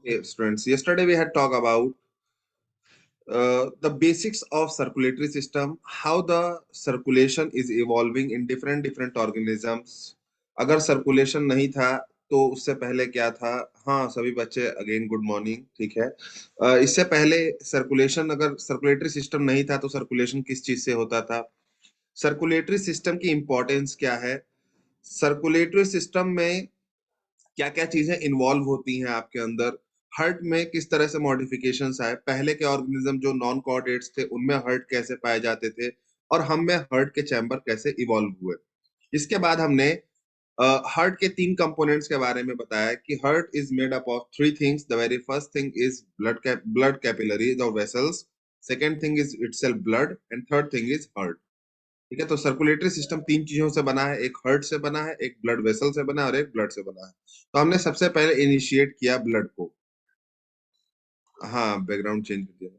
Okay, students, yesterday we had talked about the basics of circulatory system, how the circulation is evolving in different organisms. अगर circulation नहीं था तो उससे पहले क्या था? हाँ, सभी बच्चे अगेन गुड मॉर्निंग, ठीक है। इससे पहले सर्कुलेशन, अगर सर्कुलेटरी सिस्टम नहीं था तो सर्कुलेशन किस चीज से होता था? सर्कुलेटरी सिस्टम की इंपॉर्टेंस क्या है? सर्कुलेटरी सिस्टम में क्या क्या चीजें इन्वॉल्व होती हैं आपके अंदर? हर्ट में किस तरह से मॉडिफिकेशंस आए? पहले के ऑर्गेनिज्म जो नॉन कॉर्डेट्स थे उनमें हर्ट कैसे पाए जाते थे, और हम में हर्ट के चैम्बर कैसे इवॉल्व हुए? इसके बाद हमने हर्ट के 3 कंपोनेंट्स के बारे में बताया कि heart is made up of 3 things. The very first thing is blood capillaries और vessels, second thing is itself blood, and third thing is heart. ठीक है, तो सर्कुलेटरी सिस्टम 3 चीजों से बना है, एक हर्ट से बना है, एक ब्लड वेसल से बना है और एक ब्लड से बना है। तो हमने सबसे पहले इनिशिएट किया ब्लड को। हाँ, बैकग्राउंड चेंज कर दिया।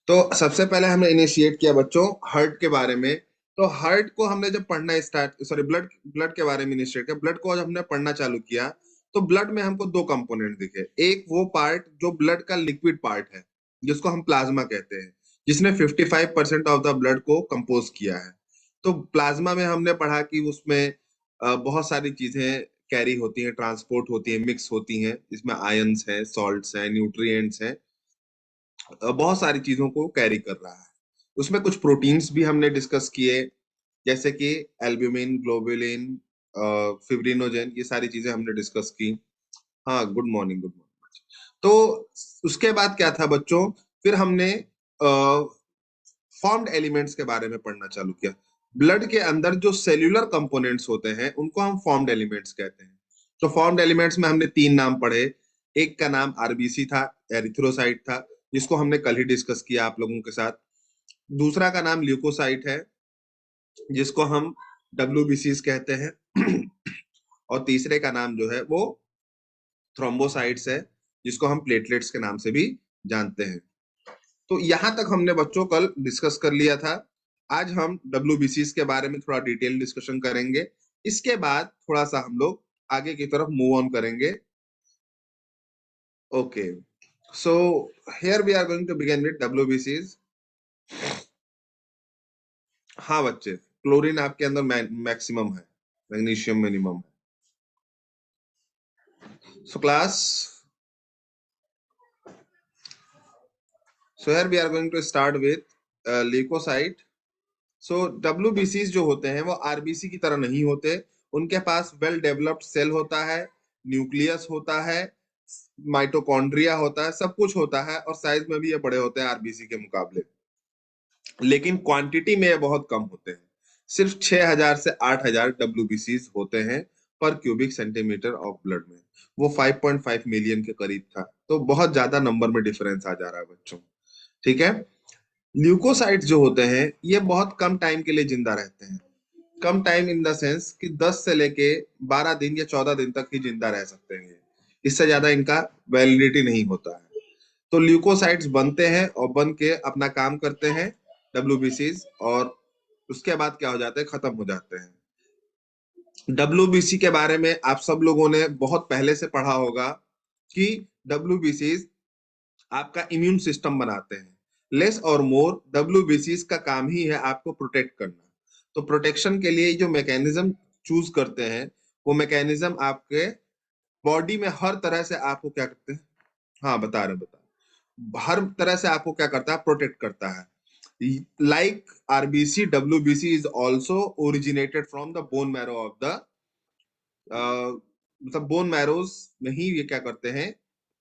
तो सबसे पहले हमने इनिशिएट किया बच्चों हर्ट के बारे में। तो हर्ट को हमने जब पढ़ना स्टार्ट, सॉरी, ब्लड ब्लड के बारे में इनिशिएट किया। ब्लड को जब हमने पढ़ना चालू किया तो ब्लड में हमको 2 कंपोनेंट दिखे। एक वो पार्ट जो ब्लड का लिक्विड पार्ट है, जिसको हम प्लाज्मा कहते हैं, जिसने 55% ऑफ द ब्लड को कंपोज किया है। तो प्लाज्मा में हमने पढ़ा कि उसमें बहुत सारी चीजें कैरी होती हैं, ट्रांसपोर्ट होती है, मिक्स होती हैं। इसमें आयंस है, सॉल्ट्स हैं, न्यूट्रिएंट्स हैं, बहुत सारी चीजों को कैरी कर रहा है। उसमें कुछ प्रोटीन्स भी हमने डिस्कस किए, जैसे कि एल्ब्यूमिन, ग्लोबुलिन, फिब्रिनोजेन, ये सारी चीजें हमने डिस्कस की। हाँ, गुड मॉर्निंग, गुड मॉर्निंग। तो उसके बाद क्या था बच्चों? फिर हमने फॉर्म्ड एलिमेंट्स के बारे में पढ़ना चालू किया। ब्लड के अंदर जो सेल्यूलर कंपोनेंट्स होते हैं उनको हम फॉर्म्ड एलिमेंट्स कहते हैं। तो फॉर्म्ड एलिमेंट्स में हमने 3 नाम पढ़े। एक का नाम आरबीसी था, एरिथ्रोसाइट था, जिसको हमने कल ही डिस्कस किया आप लोगों के साथ। दूसरा का नाम ल्यूकोसाइट है, जिसको हम डब्ल्यूबीसीज कहते हैं। और तीसरे का नाम जो है वो थ्रोम्बोसाइट्स है, जिसको हम प्लेटलेट्स के नाम से भी जानते हैं। तो यहां तक हमने बच्चों कल डिस्कस कर लिया था। आज हम डब्ल्यूबीसीज के बारे में थोड़ा डिटेल डिस्कशन करेंगे। इसके बाद थोड़ा सा हम लोग आगे की तरफ मूव ऑन करेंगे। Okay, so here we are going to begin with डब्ल्यूबीसीज। हाँ बच्चे, क्लोरीन आपके अंदर मैक्सिमम है, मैग्नीशियम मिनिमम है। So class, so here we are going to start with leucocyte. So डब्ल्यूबीसीज जो होते हैं वो आरबीसी की तरह नहीं होते। उनके पास वेल डेवलप्ड सेल होता है, न्यूक्लियस होता है, माइटोकॉन्ड्रिया होता है, सब कुछ होता है, और साइज में भी ये बड़े होते हैं आरबीसी के मुकाबले। लेकिन क्वांटिटी में ये बहुत कम होते हैं। सिर्फ 6000 से 8000 डब्ल्यूबीसीज होते हैं पर क्यूबिक सेंटीमीटर ऑफ ब्लड में। वो 5.5 मिलियन के करीब था, तो बहुत ज्यादा नंबर में डिफरेंस आ जा रहा है बच्चों। ठीक है, ल्यूकोसाइट्स जो होते हैं ये बहुत कम टाइम के लिए जिंदा रहते हैं। कम टाइम इन द सेंस कि 10 से लेके 12 दिन या 14 दिन तक ही जिंदा रह सकते हैं। इससे ज्यादा इनका वैलिडिटी नहीं होता है। तो ल्यूकोसाइट्स बनते हैं और बन के अपना काम करते हैं डब्ल्यूबीसीज, और उसके बाद क्या हो जाते हैं? खत्म हो जाते हैं। डब्ल्यूबीसी के बारे में आप सब लोगों ने बहुत पहले से पढ़ा होगा कि डब्ल्यूबीसीज आपका इम्यून सिस्टम बनाते हैं। लेस और मोर डब्ल्यूबीसीज का काम ही है आपको प्रोटेक्ट करना। तो प्रोटेक्शन के लिए जो मैकेनिज्म चूज करते हैं, वो मैकेनिज्म आपके बॉडी में हर तरह से आपको क्या करते हैं? हाँ, बता हर तरह से आपको क्या करता है? प्रोटेक्ट करता है। Like RBC, WBC is also originated from the bone marrow of the, मतलब बोन मैरोज में ही ये क्या करते हैं?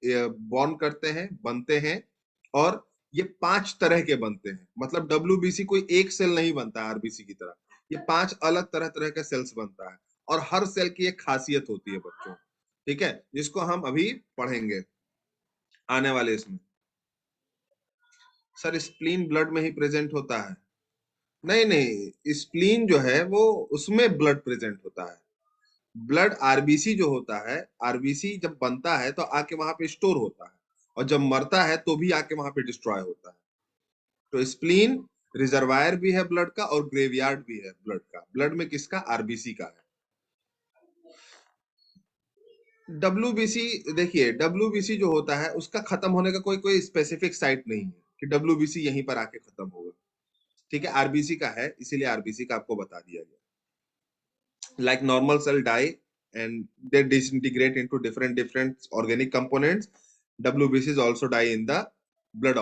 बॉर्न करते हैं, बनते हैं। और ये 5 तरह के बनते हैं, मतलब डब्ल्यूबीसी कोई एक सेल नहीं बनता आरबीसी की तरह। ये 5 अलग तरह तरह के सेल्स बनता है, और हर सेल की एक खासियत होती है बच्चों। ठीक है, जिसको हम अभी पढ़ेंगे आने वाले इसमें। सर, स्प्लीन ब्लड में ही प्रेजेंट होता है? नहीं नहीं, स्प्लीन जो है वो उसमें ब्लड प्रेजेंट होता है। ब्लड आरबीसी जो होता है, आरबीसी जब बनता है तो आके वहां पे स्टोर होता है, और जब मरता है तो भी आके वहां पे डिस्ट्रॉय होता है। तो स्प्लीन रिजर्वायर भी है ब्लड का और ग्रेवयार्ड भी है ब्लड का। ब्लड में किसका? आरबीसी का है। डब्ल्यूबीसी, देखिए डब्ल्यूबीसी जो होता है उसका खत्म होने का कोई कोई स्पेसिफिक साइट नहीं है कि डब्ल्यूबीसी यहीं पर आके खत्म होगा। ठीक है, आरबीसी का है, इसीलिए आरबीसी का आपको बता दिया गया। Like normal cell die and they disintegrate into different different organic components, WBC also die in the blood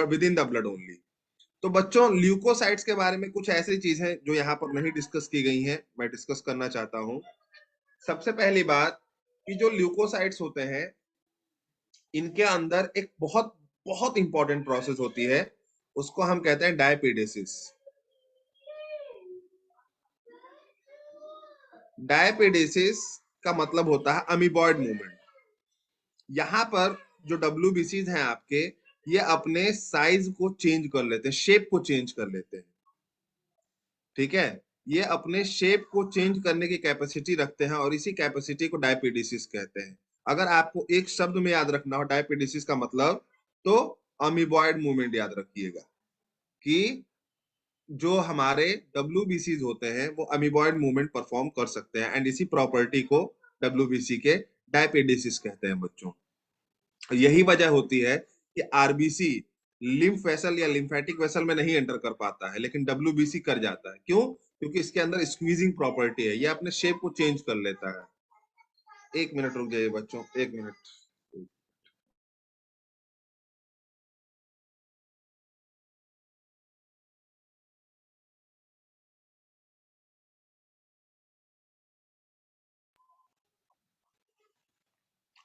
within the blood only. तो बच्चों ल्यूकोसाइट्स के बारे में कुछ ऐसी चीजें जो यहाँ पर नहीं डिस्कस की गई हैं, मैं डिस्कस करना चाहता हूँ। सबसे पहली बात कि जो ल्यूकोसाइट्स होते हैं इनके अंदर एक बहुत बहुत इंपॉर्टेंट प्रोसेस होती है, उसको हम कहते हैं डायपेडेसिस। डायपेडेसिस का मतलब होता है अमीबॉयड मूवमेंट। यहाँ पर जो डब्ल्यूबीसीज हैं आपके, ये अपने साइज को चेंज कर लेते हैं, शेप को चेंज कर लेते हैं। ठीक है, ये अपने शेप को चेंज करने की कैपेसिटी रखते हैं और इसी कैपेसिटी को डायपेडेसिस कहते हैं। अगर आपको एक शब्द में याद रखना हो डायपेडेसिस का मतलब, तो अमीबॉयड मूवमेंट याद रखिएगा कि जो हमारे डब्ल्यूबीसीज होते हैं वो अमीबॉयड मूवमेंट परफॉर्म कर सकते हैं एंड इसी प्रॉपर्टी को डब्ल्यूबीसी के डायपेडेसिस कहते हैं बच्चों। यही वजह होती है कि आरबीसी लिम्फ वेसल या लिम्फेटिक वेसल में नहीं एंटर कर पाता है, लेकिन डब्ल्यूबीसी कर जाता है। क्यों? क्योंकि इसके अंदर स्क्वीजिंग प्रॉपर्टी है, ये अपने शेप को चेंज कर लेता है। एक मिनट रुक जाइए बच्चों, एक minute.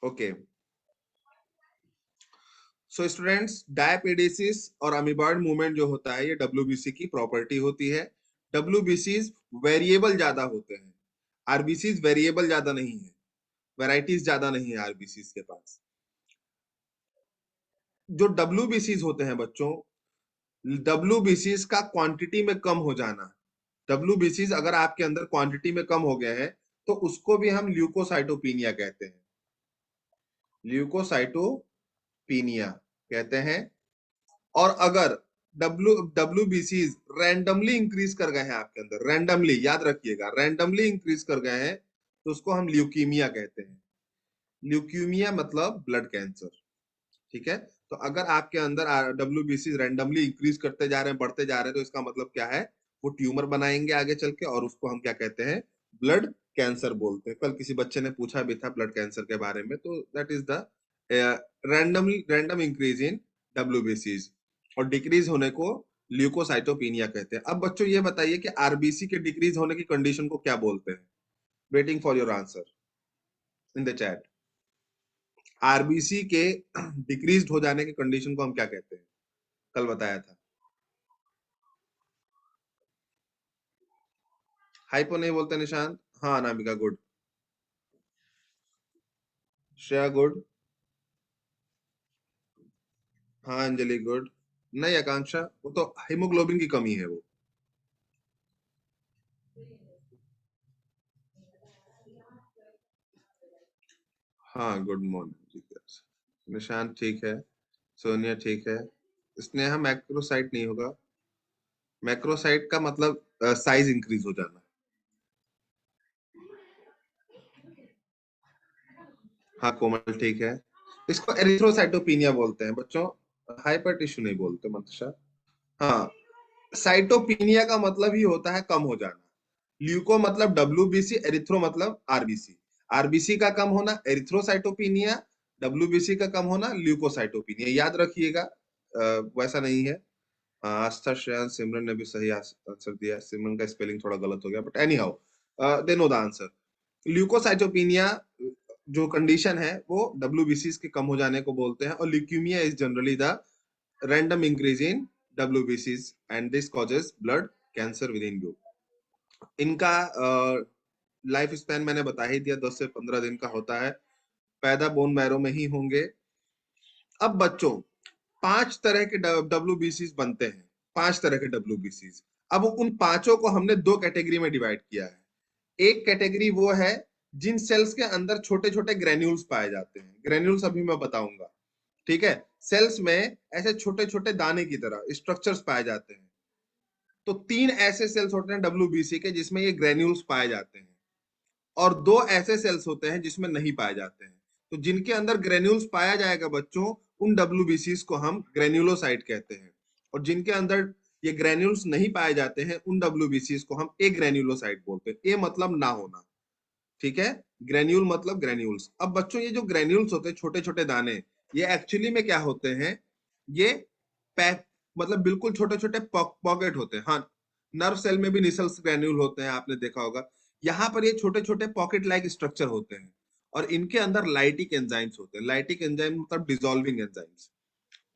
Okay, so students diapedesis और अमीबॉयड मूवमेंट जो होता है ये डब्ल्यूबीसी की प्रॉपर्टी होती है। डब्ल्यूबीसीज वेरिएबल ज्यादा होते हैं, आरबीसीज वेरिएबल ज्यादा नहीं है, वैरायटीज ज्यादा नहीं है आरबीसीज के पास। जो डब्ल्यूबीसीज होते हैं बच्चों, डब्ल्यूबीसीज का क्वांटिटी में कम हो जाना, डब्ल्यूबीसीज अगर आपके अंदर क्वांटिटी में कम हो गए हैं तो उसको भी हम ल्यूकोसाइटोपिनिया कहते हैं, ल्यूकोसाइटोपिनिया कहते हैं। और अगर डब्ल्यूबीसीज रैंडमली इंक्रीज कर गए हैं आपके अंदर, रैंडमली याद रखिएगा, रैंडमली इंक्रीज कर गए हैं, तो उसको हम ल्यूकीमिया कहते हैं। ल्यूकीमिया मतलब ब्लड कैंसर। ठीक है, तो अगर आपके अंदर डब्ल्यूबीसी रैंडमली इंक्रीज करते जा रहे हैं, बढ़ते जा रहे हैं, तो इसका मतलब क्या है, वो ट्यूमर बनाएंगे आगे चल के और उसको हम क्या कहते हैं, ब्लड कैंसर बोलते हैं। कल किसी बच्चे ने पूछा भी था ब्लड कैंसर के बारे में, तो that is the random increase in डब्ल्यूबीसीज, और डिक्रीज होने को ल्यूकोसाइटोपिनिया कहते हैं। अब बच्चों ये बताइए कि आरबीसी के डिक्रीज होने की कंडीशन को क्या बोलते हैं? Waiting for your answer in the chat. RBC के डिक्रीज हो जाने की कंडीशन को हम क्या कहते हैं? कल बताया था। हाइपो नहीं बोलते निशांत? हाँ अनामिका गुड, श्रेया गुड, हाँ अंजलि गुड। नहीं आकांक्षा, वो तो हीमोग्लोबिन की कमी है वो। हाँ गुड मॉर्निंग, ठीक है। निशांत ठीक है, सोनिया ठीक है। स्नेहा मैक्रोसाइट नहीं होगा, मैक्रोसाइट का मतलब साइज इंक्रीज हो जाना। हाँ कोमल ठीक है, इसको एरिथ्रोसाइटोपिनिया बोलते हैं बच्चों, हाइपर टिश्यू नहीं बोलते मंतशा। हाँ, साइटोपिनिया का मतलब ही होता है कम हो जाना। ल्यूको मतलब डब्ल्यूबीसी, एरिथ्रो मतलब आरबीसी। आरबीसी का कम होना एरिथ्रोसाइटोपिनिया, डब्ल्यूबीसी का कम होना ल्यूकोसाइटोपिनिया, याद रखिएगा। वैसा नहीं है। आस्था, श्रेयांश, सिमरन ने भी सही आंसर दिया। सिमरन का स्पेलिंग थोड़ा गलत हो गया, but anyhow they know the answer. Leucocytopenia जो कंडीशन है वो डब्ल्यूबीसी के कम हो जाने को बोलते हैं, और leukaemia is generally the random increase in WBCs and this causes blood cancer within you। इनका लाइफ स्पैन मैंने बता ही दिया, 10 से 15 दिन का होता है, पैदा बोन मैरो में ही होंगे। अब बच्चों 5 तरह के डब्ल्यूबीसीज बनते हैं, 5 तरह के डब्ल्यूबीसीज। अब उन पांचों को हमने 2 कैटेगरी में डिवाइड किया है। एक कैटेगरी वो है जिन सेल्स के अंदर छोटे छोटे ग्रेन्यूल्स पाए जाते हैं, ग्रेन्यूल्स अभी मैं बताऊंगा। ठीक है, सेल्स में ऐसे छोटे छोटे दाने की तरह स्ट्रक्चर्स पाए जाते हैं। तो 3 ऐसे सेल्स होते हैं डब्ल्यूबीसी के जिसमें ये ग्रेन्यूल्स पाए जाते हैं। और दो ऐसे सेल्स होते हैं जिसमें नहीं पाए जाते हैं। तो जिनके अंदर ग्रेन्यूल्स पाया जाएगा बच्चों, उन डब्ल्यूबीसीज को हम ग्रेन्युलोसाइट कहते हैं, और जिनके अंदर ये ग्रेन्यूल्स नहीं पाए जाते हैं उन डब्ल्यूबीसीज को हम ए ग्रेन्युलोसाइट बोलते हैं। ए मतलब ना होना, ठीक है, ग्रेन्यूल मतलब ग्रेन्यूल्स। अब बच्चों ये जो ग्रेन्यूल्स होते हैं, छोटे छोटे दाने, ये एक्चुअली में क्या होते हैं, ये पैक मतलब बिल्कुल छोटे छोटे पॉकेट होते हैं। हाँ, नर्व सेल में भी निसल्स ग्रेन्यूल होते हैं, आपने देखा होगा। यहाँ पर ये छोटे छोटे पॉकेट लाइक स्ट्रक्चर होते हैं, और इनके अंदर लाइटिक एंजाइम्स होते हैं। लाइटिक एंजाइम मतलब डिसॉल्विंग एंजाइम्स।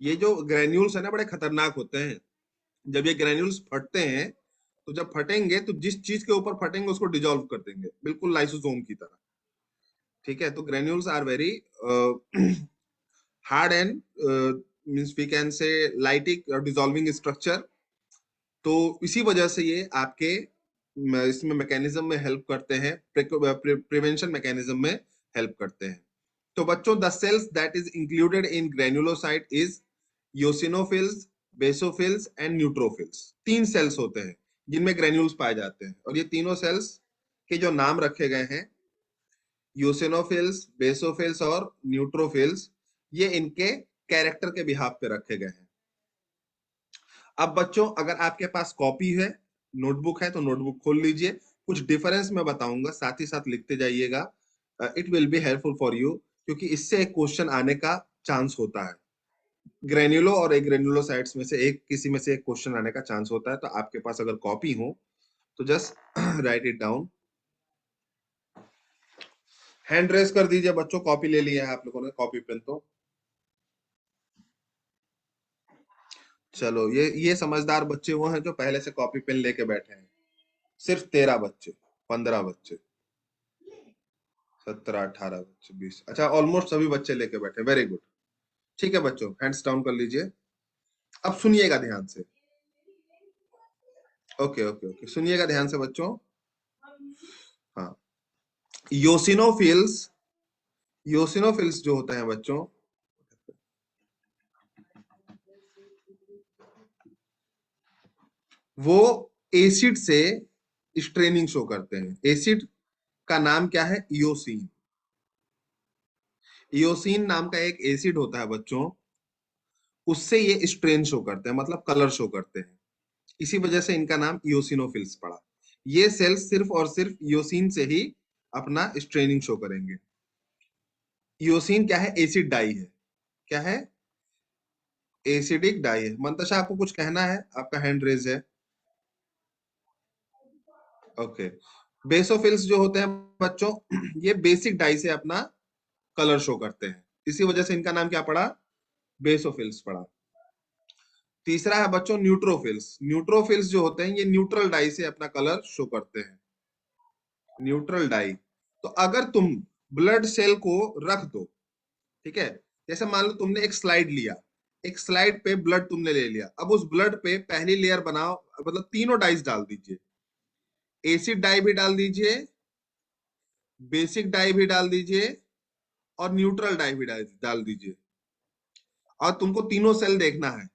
ये जो ग्रेन्यूल्स है ना, बड़े खतरनाक होते हैं। जब ये ग्रेन्यूल्स फटते हैं, तो जब फटेंगे तो जिस चीज के ऊपर फटेंगे उसको डिसॉल्व कर देंगे, बिल्कुल लाइसोसोम की तरह। ठीक है, तो granules are very hard and means we can say lytic dissolving structure. तो इसी वजह से ये आपके इसमें मैकेनिज्म में हेल्प करते हैं, प्रिवेंशन मैकेनिज्म में हेल्प करते हैं। तो बच्चों, the cells that is included in granulocyte is eosinophils, basophils and neutrophils. तीन सेल्स होते हैं जिनमें ग्रेन्यूल्स पाए जाते हैं, और ये तीनों सेल्स के जो नाम रखे गए हैं, यूसिनोफिल्स, बेसोफिल्स और न्यूट्रोफिल्स, ये इनके कैरेक्टर के बिहाफ पे रखे गए हैं। अब बच्चों, अगर आपके पास कॉपी है, नोटबुक है, तो नोटबुक खोल लीजिए। कुछ डिफरेंस मैं बताऊंगा, साथ ही साथ लिखते जाइएगा। It will be helpful for you, क्योंकि इससे एक क्वेश्चन आने का चांस होता है। ग्रेन्युलो और एग्रेन्युलोसाइट्स में से एक, किसी में से एक क्वेश्चन आने का चांस होता है। तो आपके पास अगर कॉपी हो तो just right it down. Hand raise कर दीजिए बच्चों, कॉपी ले लिया है आप लोगों ने, कॉपी पेन तो। चलो, ये समझदार बच्चे वो हैं जो पहले से कॉपी पेन लेके बैठे हैं। सिर्फ 13 बच्चे, 15 बच्चे, 17, 18 बच्चे, 20, अच्छा, ऑलमोस्ट सभी बच्चे लेके बैठे, वेरी गुड। ठीक है बच्चों, हैंड्स डाउन कर लीजिए। अब सुनिएगा ध्यान से। ओके ओके ओके, सुनिएगा ध्यान से बच्चों। हाँ, योसिनोफिल्स, योसिनोफिल्स जो होते हैं बच्चों, वो एसिड से स्ट्रेनिंग शो करते हैं। एसिड का नाम क्या है? इयोसिन। इयोसिन नाम का एक एसिड होता है बच्चों, उससे ये स्ट्रेन शो करते हैं, मतलब कलर शो करते हैं। इसी वजह से इनका नाम इयोसिनोफिल्स पड़ा। ये सेल्स सिर्फ और सिर्फ इयोसिन से ही अपना स्ट्रेनिंग शो करेंगे। इयोसिन क्या है? एसिड डाई है। क्या है? एसिडिक डाई है। मंतशा, आपको कुछ कहना है? आपका हैंड रेज है। ओके। बेसोफिल्स जो होते हैं बच्चों, ये बेसिक डाई से अपना कलर शो करते हैं, इसी वजह से इनका नाम क्या पड़ा? बेसोफिल्स पड़ा। तीसरा है बच्चों न्यूट्रोफिल्स। न्यूट्रोफिल्स जो होते हैं, ये न्यूट्रल डाई से अपना कलर शो करते हैं। Neutral dye. तो अगर तुम ब्लड सेल को रख दो, ठीक है, जैसे मान लो तुमने एक स्लाइड लिया, एक स्लाइड पे ब्लड तुमने ले लिया, अब उस ब्लड पे पहली लेयर बनाओ, मतलब तीनों डाइस डाल दीजिए। एसिड डाई भी डाल दीजिए, बेसिक डाई भी डाल दीजिए, और न्यूट्रल डाई भी डाल दीजिए। और तुमको तीनों सेल देखना है,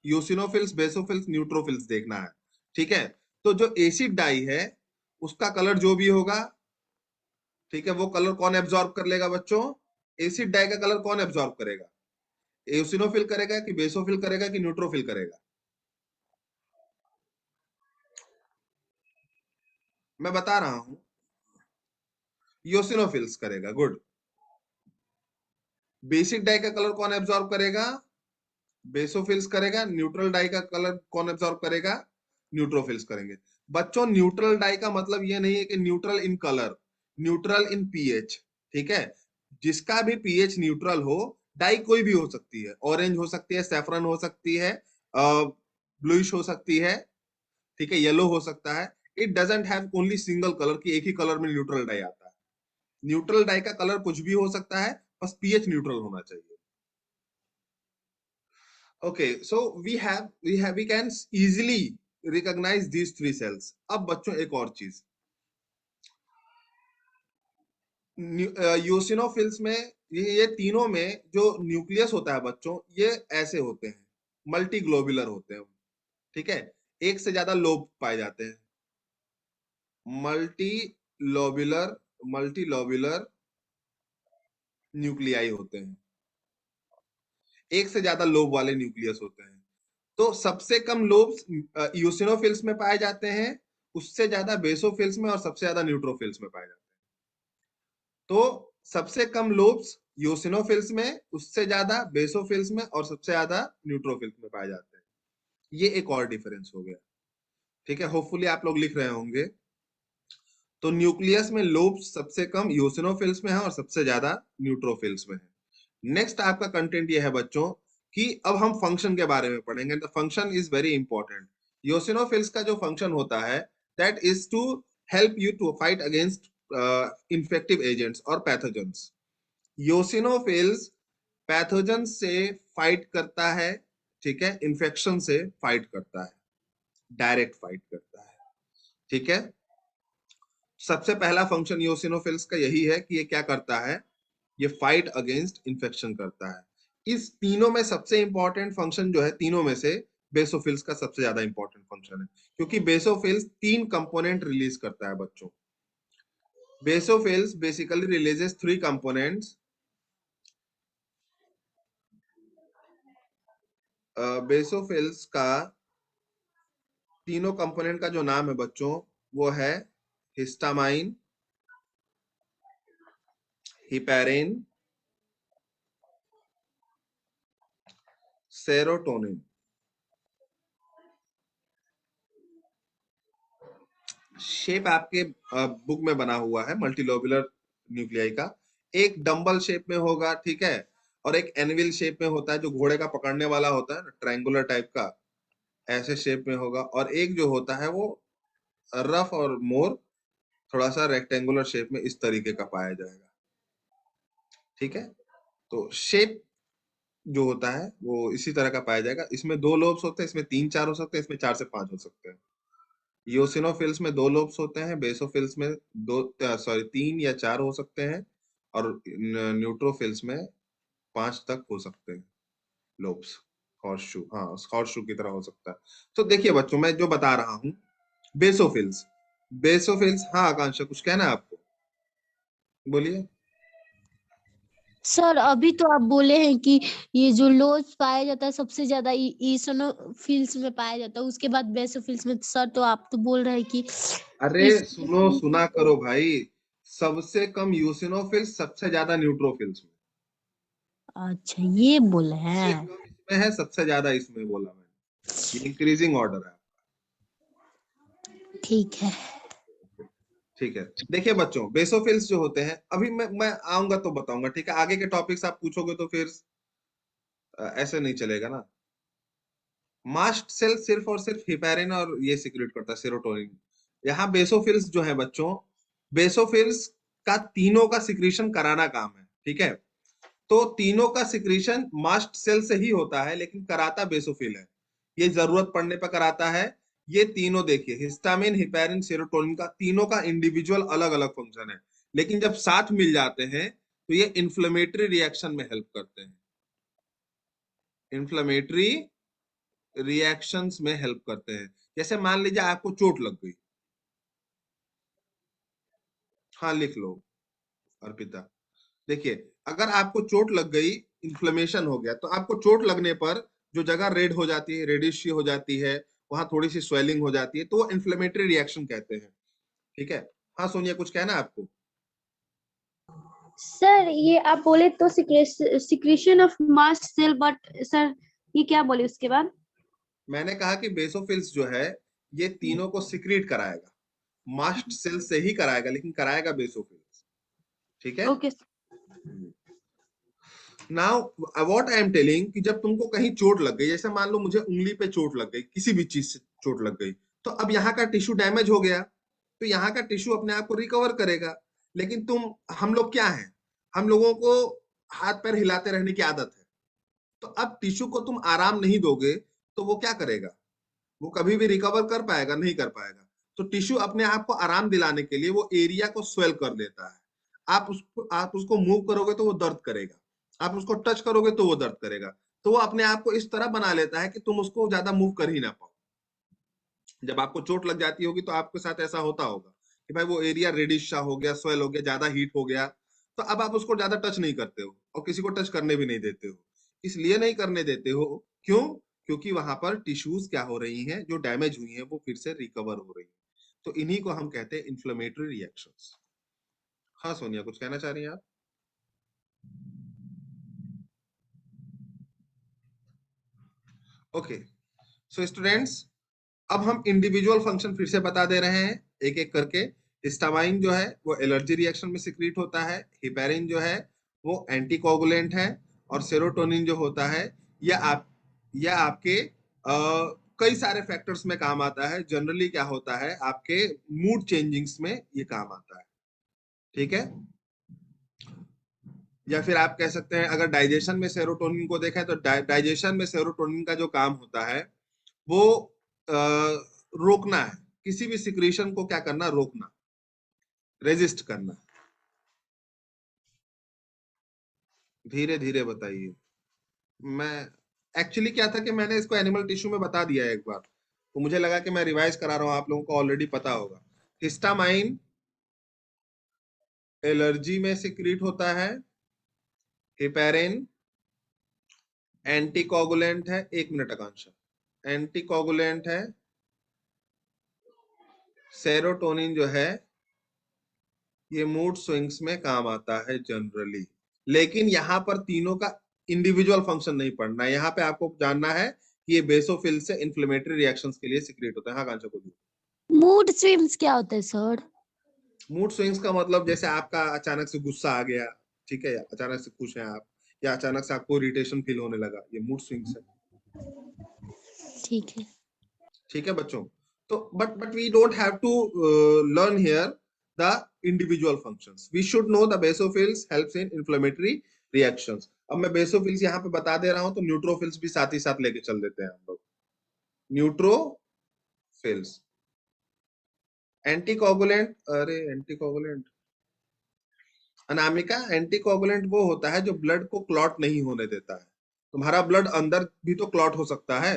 यूसिनोफिल्स, बेसोफिल्स, न्यूट्रोफिल्स देखना है। ठीक है, तो जो एसिड डाई है उसका कलर जो भी होगा, ठीक है, वो कलर कौन एब्जॉर्ब कर लेगा बच्चों? एसिड डाई का कलर कौन एब्जॉर्ब करेगा? एसिनोफिल करेगा कि बेसोफिल करेगा कि न्यूट्रोफिल करेगा? मैं बता रहा हूं, योसिनोफिल्स करेगा। गुड। बेसिक डाई का कलर कौन एब्जॉर्ब करेगा? बेसोफिल्स करेगा। न्यूट्रल डाई का कलर कौन एब्जॉर्ब करेगा? न्यूट्रोफिल्स करेंगे। बच्चों, न्यूट्रल डाई का मतलब ये नहीं है कि neutral in colour, neutral in pH. ठीक है, जिसका भी पीएच न्यूट्रल हो, डाई कोई भी हो सकती है, ऑरेंज हो सकती है, सैफरन हो सकती है, ब्लूइश हो सकती है, ठीक है, येलो हो सकता है। It doesn't have only single colour, की एक ही कलर में न्यूट्रल डाई आता है। न्यूट्रल डाई का कलर कुछ भी हो सकता है, बस पीएच न्यूट्रल होना चाहिए। Okay, so we can easily recognise these three cells. अब बच्चों एक और चीज, यूसिनोफिल्स में, ये तीनों में जो न्यूक्लियस होता है बच्चों, ये ऐसे होते हैं, मल्टी ग्लोबुलर होते हैं। ठीक है, एक से ज्यादा लोब पाए जाते हैं, मल्टी लोबुलर मल्टीलोब्यूलर न्यूक्लियाई होते हैं, एक से ज्यादा लोब वाले न्यूक्लियस होते हैं। तो सबसे कम लोब्स यूसिनोफिल्स में पाए जाते हैं, उससे ज्यादा बेसोफिल्स में, और सबसे ज्यादा न्यूट्रोफिल्स में पाए जाते हैं। तो सबसे कम लोब्स यूसिनोफिल्स में, उससे ज्यादा बेसोफिल्स में, और सबसे ज्यादा न्यूट्रोफिल्स में पाए जाते हैं। ये एक और डिफरेंस हो गया। ठीक है, होपफुली आप लोग लिख रहे होंगे। तो न्यूक्लियस में लोब्स सबसे कम यूसिनोफिल्स में है और सबसे ज्यादा न्यूट्रोफिल्स में है। नेक्स्ट आपका कंटेंट ये है बच्चों कि अब हम फंक्शन के बारे में पढ़ेंगे। The function is very important. Eosinophils का जो फंक्शन होता है that is to help you to fight against infective agents और पैथोजेंस। यूसिनोफिल्स पैथोजन से फाइट करता है, ठीक है, इन्फेक्शन से फाइट करता है, डायरेक्ट फाइट करता है। ठीक है, सबसे पहला फंक्शन यूसिनोफिल्स का यही है कि ये क्या करता है, ये फाइट अगेंस्ट इन्फेक्शन करता है। इस तीनों में सबसे इंपॉर्टेंट फंक्शन जो है, तीनों में से बेसोफिल्स का सबसे ज्यादा इंपॉर्टेंट फंक्शन है, क्योंकि बेसोफिल्स 3 कंपोनेंट रिलीज करता है बच्चों। Basophils basically releases 3 components. Basophils का तीनों कंपोनेंट का जो नाम है बच्चों वो है हिस्टामाइन, हिपेरिन, सेरोटोनिन। शेप आपके बुक में बना हुआ है मल्टीलोबुलर न्यूक्लियाई का। एक डंबल शेप में होगा, ठीक है, और एक एनविल शेप में होता है जो घोड़े का पकड़ने वाला होता है ना, ट्रायंगुलर टाइप का, ऐसे शेप में होगा। और एक जो होता है वो रफ और मोर थोड़ा सा रेक्टेंगुलर शेप में इस तरीके का पाया जाएगा। ठीक है, तो शेप जो होता है वो इसी तरह का पाया जाएगा। इसमें 2 लोब्स होते हैं, इसमें 3-4 हो सकते हैं, इसमें 4 से 5 हो सकते हैं। यूसिनोफिल्स में 2 लोब्स होते हैं, बेसोफिल्स में 3 या 4 हो सकते हैं, और न्यूट्रोफिल्स में 5 तक हो सकते हैं लोब्स। हॉर्सशू, हाँ, हॉर्सशू की तरह हो सकता है। तो देखिए बच्चों, मैं जो बता रहा हूँ, बेसोफिल्स, हाँ आकांक्षा कुछ कहना है आपको, बोलिए। सर अभी तो आप बोले हैं कि ये जो लोज पाया जाता है सबसे ज्यादा ईसनोफिल्स में पाया जाता है, उसके बाद बेसोफिल्स में। सर तो आप तो बोल रहे हैं कि अरे इस सुनो, सुना करो भाई, सबसे कम यूसिनोफिल्स, सबसे ज्यादा न्यूट्रोफिल्स में। अच्छा ये बोले सबसे हैं। कम इसमें है, सबसे ज्यादा इसमें बोला मैंने। ये इंक्रीजिंग ऑर्डर है। ठीक है। ठीक है, देखिए बच्चों, बेसोफिल्स जो होते हैं, अभी मैं आऊंगा तो बताऊंगा, ठीक है। आगे के टॉपिक्स आप पूछोगे तो फिर ऐसे नहीं चलेगा ना। मास्ट सेल सिर्फ और सिर्फ हिपेरिन और ये सिक्रेट करता है, सेरोटोनिन। यहाँ बेसोफिल्स जो है बच्चों, बेसोफिल्स का तीनों का सिक्रीशन कराना काम है, ठीक है। तो तीनों का सिक्रीशन मास्ट सेल से ही होता है, लेकिन कराता बेसोफिल है। ये जरूरत पड़ने पर कराता है। ये तीनों देखिए, हिस्टामिन, हिपेरिन, सेरोटोनिन का तीनों का इंडिविजुअल अलग अलग फंक्शन है, लेकिन जब साथ मिल जाते हैं तो ये इन्फ्लेमेटरी रिएक्शन में हेल्प करते हैं। इन्फ्लेमेटरी रिएक्शंस में हेल्प करते हैं। जैसे मान लीजिए आपको चोट लग गई, हाँ लिख लो अर्पिता। देखिए, अगर आपको चोट लग गई, इन्फ्लेमेशन हो गया, तो आपको चोट लगने पर जो जगह रेड हो जाती है, रेडिश हो जाती है, वहां थोड़ी सी स्वेलिंग हो जाती है, तो वो इन्फ्लेमेटरी रिएक्शन कहते हैं। ठीक है, हाँ सोनिया कुछ कहना है आपको। सर ये आप बोले तो secretion of mast cell, but sir ये क्या बोले उसके बाद? मैंने कहा कि बेसोफिल्स जो है ये तीनों को सिक्रीट कराएगा, मास्ट सेल से ही कराएगा, लेकिन कराएगा बेसोफिल्स। ठीक है, okay. Now what I am telling कि जब तुमको कहीं चोट लग गई, जैसे मान लो मुझे उंगली पे चोट लग गई, किसी भी चीज से चोट लग गई, तो अब यहाँ का टिश्यू डैमेज हो गया, तो यहाँ का टिश्यू अपने आप को रिकवर करेगा। लेकिन हम लोग क्या हैं, हम लोगों को हाथ पैर हिलाते रहने की आदत है। तो अब टिश्यू को तुम आराम नहीं दोगे तो वो क्या करेगा, वो कभी भी रिकवर कर पाएगा, नहीं कर पाएगा। तो टिश्यू अपने आप को आराम दिलाने के लिए वो एरिया को स्वेल कर देता है। आप उसको मूव करोगे तो वो दर्द करेगा, आप उसको टच करोगे तो वो दर्द करेगा। तो वो अपने आप को इस तरह बना लेता है कि तुम उसको ज्यादा मूव कर ही ना पाओ। जब आपको चोट लग जाती होगी तो आपके साथ ऐसा होता होगा कि भाई वो एरिया रेडिश सा हो गया, स्वेल हो गया, ज्यादा हीट हो गया, तो अब आप उसको ज्यादा टच नहीं करते हो और किसी को टच करने भी नहीं देते हो। इसलिए नहीं करने देते हो, क्यों? क्योंकि वहां पर टिश्यूज क्या हो रही हैं, जो डैमेज हुई हैं वो फिर से रिकवर हो रही हैं। तो इन्हीं को हम कहते हैं इन्फ्लेमेटरी रिएक्शंस। हाँ सोनिया, कुछ कहना चाह रही हैं आप? ओके, सो स्टूडेंट्स, अब हम इंडिविजुअल फंक्शन फिर से बता दे रहे हैं एक एक करके। हिस्टामाइन जो है वो एलर्जी रिएक्शन में सिक्रीट होता है, हिपेरिन जो है वो एंटीकोगुलेंट है, और सेरोटोनिन जो होता है यह आपके कई सारे फैक्टर्स में काम आता है। जनरली क्या होता है, आपके मूड चेंजिंग्स में ये काम आता है, ठीक है? या फिर आप कह सकते हैं, अगर डाइजेशन में सेरोटोनिन को देखें तो डाइजेशन में सेरोटोनिन का जो काम होता है वो रोकना है, किसी भी सिक्रीशन को क्या करना, रोकना, रेजिस्ट करना। धीरे धीरे बताइए। मैं एक्चुअली क्या था कि मैंने इसको एनिमल टिश्यू में बता दिया है एक बार, तो मुझे लगा कि मैं रिवाइज करा रहा हूं, आप लोगों को ऑलरेडी पता होगा। हिस्टामाइन एलर्जी में सिक्रीट होता है, हिपेरिन एंटीकोगुलेंट है, 1 मिनट आकांक्षा, एंटीकोगुलेंट है, सेरोटोनिन जो है ये मूड स्विंग्स में काम आता है जनरली। लेकिन यहाँ पर तीनों का इंडिविजुअल फंक्शन नहीं पढ़ना है, यहाँ पे आपको जानना है कि ये बेसोफिल से इन्फ्लेमेटरी रिएक्शंस के लिए सिक्रेट होता है। हाँ कांचा बोलिए। मूड स्विंग्स क्या होता है सर? मूड स्विंग्स का मतलब जैसे आपका अचानक से गुस्सा आ गया, ठीक है, या अचानक से खुश हैं आप, या अचानक से आपको इरिटेशन फील होने लगा, ये मूड स्विंग्स है। ठीक है। ठीक है बच्चों, तो but we don't have to learn here the individual functions, we should know the basophils helps in inflammatory reactions. अब मैं बेसोफिल्स यहाँ पे बता दे रहा हूं, तो न्यूट्रोफिल्स भी साथ ही साथ लेके चल देते हैं हम लोग। न्यूट्रोफिल्स एंटीकोगुलेंट, अरे एंटीकोगुलेंट अनामिका, एंटीकोगुलेंट वो होता है जो ब्लड को क्लॉट नहीं होने देता है। तुम्हारा ब्लड अंदर भी तो क्लॉट हो सकता है,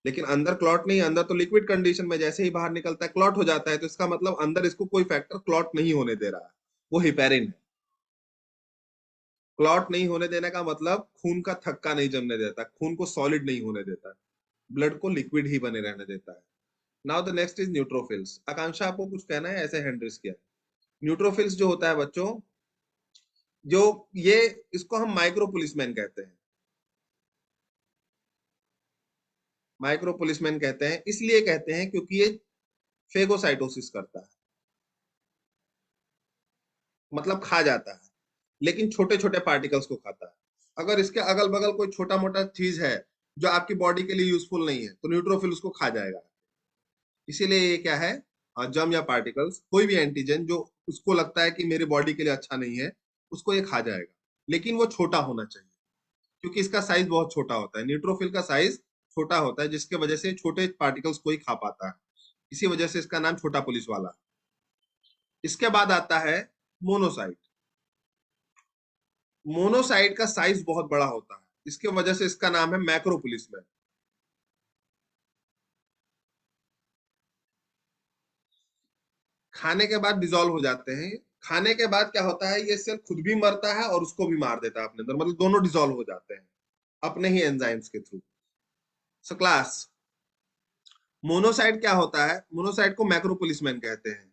लेकिन अंदर क्लॉट नहीं, अंदर तो लिक्विड कंडीशन में, जैसे ही बाहर निकलता है क्लॉट हो जाता है, तो इसका मतलब अंदर इसको कोई फैक्टर क्लॉट नहीं होने दे रहा है, वो हिपेरिन है। क्लॉट नहीं होने देने का मतलब खून का थक्का नहीं जमने देता, खून को सॉलिड नहीं होने देता, ब्लड को लिक्विड ही बने रहने देता है। Now the next is neutrophils. Akanksha आपको कुछ कहना है? ऐसे हैंड रेज किया। न्यूट्रोफिल्स जो होता है बच्चों, जो ये इसको हम माइक्रो पुलिसमैन कहते हैं। माइक्रो पुलिसमैन कहते हैं, इसलिए कहते हैं क्योंकि ये फेगोसाइटोसिस करता है, मतलब खा जाता है, लेकिन छोटे छोटे पार्टिकल्स को खाता है। अगर इसके अगल बगल कोई छोटा मोटा चीज है जो आपकी बॉडी के लिए यूजफुल नहीं है, तो न्यूट्रोफिल उसको खा जाएगा। इसीलिए ये क्या है, जर्म या पार्टिकल्स, कोई भी एंटीजन जो उसको लगता है कि मेरी बॉडी के लिए अच्छा नहीं है, उसको ये खा जाएगा। लेकिन वो छोटा होना चाहिए, क्योंकि इसका साइज बहुत छोटा होता है। न्यूट्रोफिल का साइज छोटा होता है, जिसके वजह से छोटे पार्टिकल्स को ही खा पाता है, इसी वजह से इसका नाम छोटा पुलिस वाला। इसके बाद आता है मोनोसाइट। मोनोसाइट का साइज बहुत बड़ा होता है, इसके वजह से इसका नाम है मैक्रो पुलिसमैन। खाने के बाद डिजोल्व हो जाते हैं। खाने के बाद क्या होता है, ये सेल खुद भी मरता है और उसको भी मार देता है अपने अंदर, मतलब दोनों डिजोल्व हो जाते हैं अपने ही एंजाइम्स के थ्रू। सो क्लास, मोनोसाइट क्या होता है? मोनोसाइट को मैक्रो पुलिसमैन कहते हैं।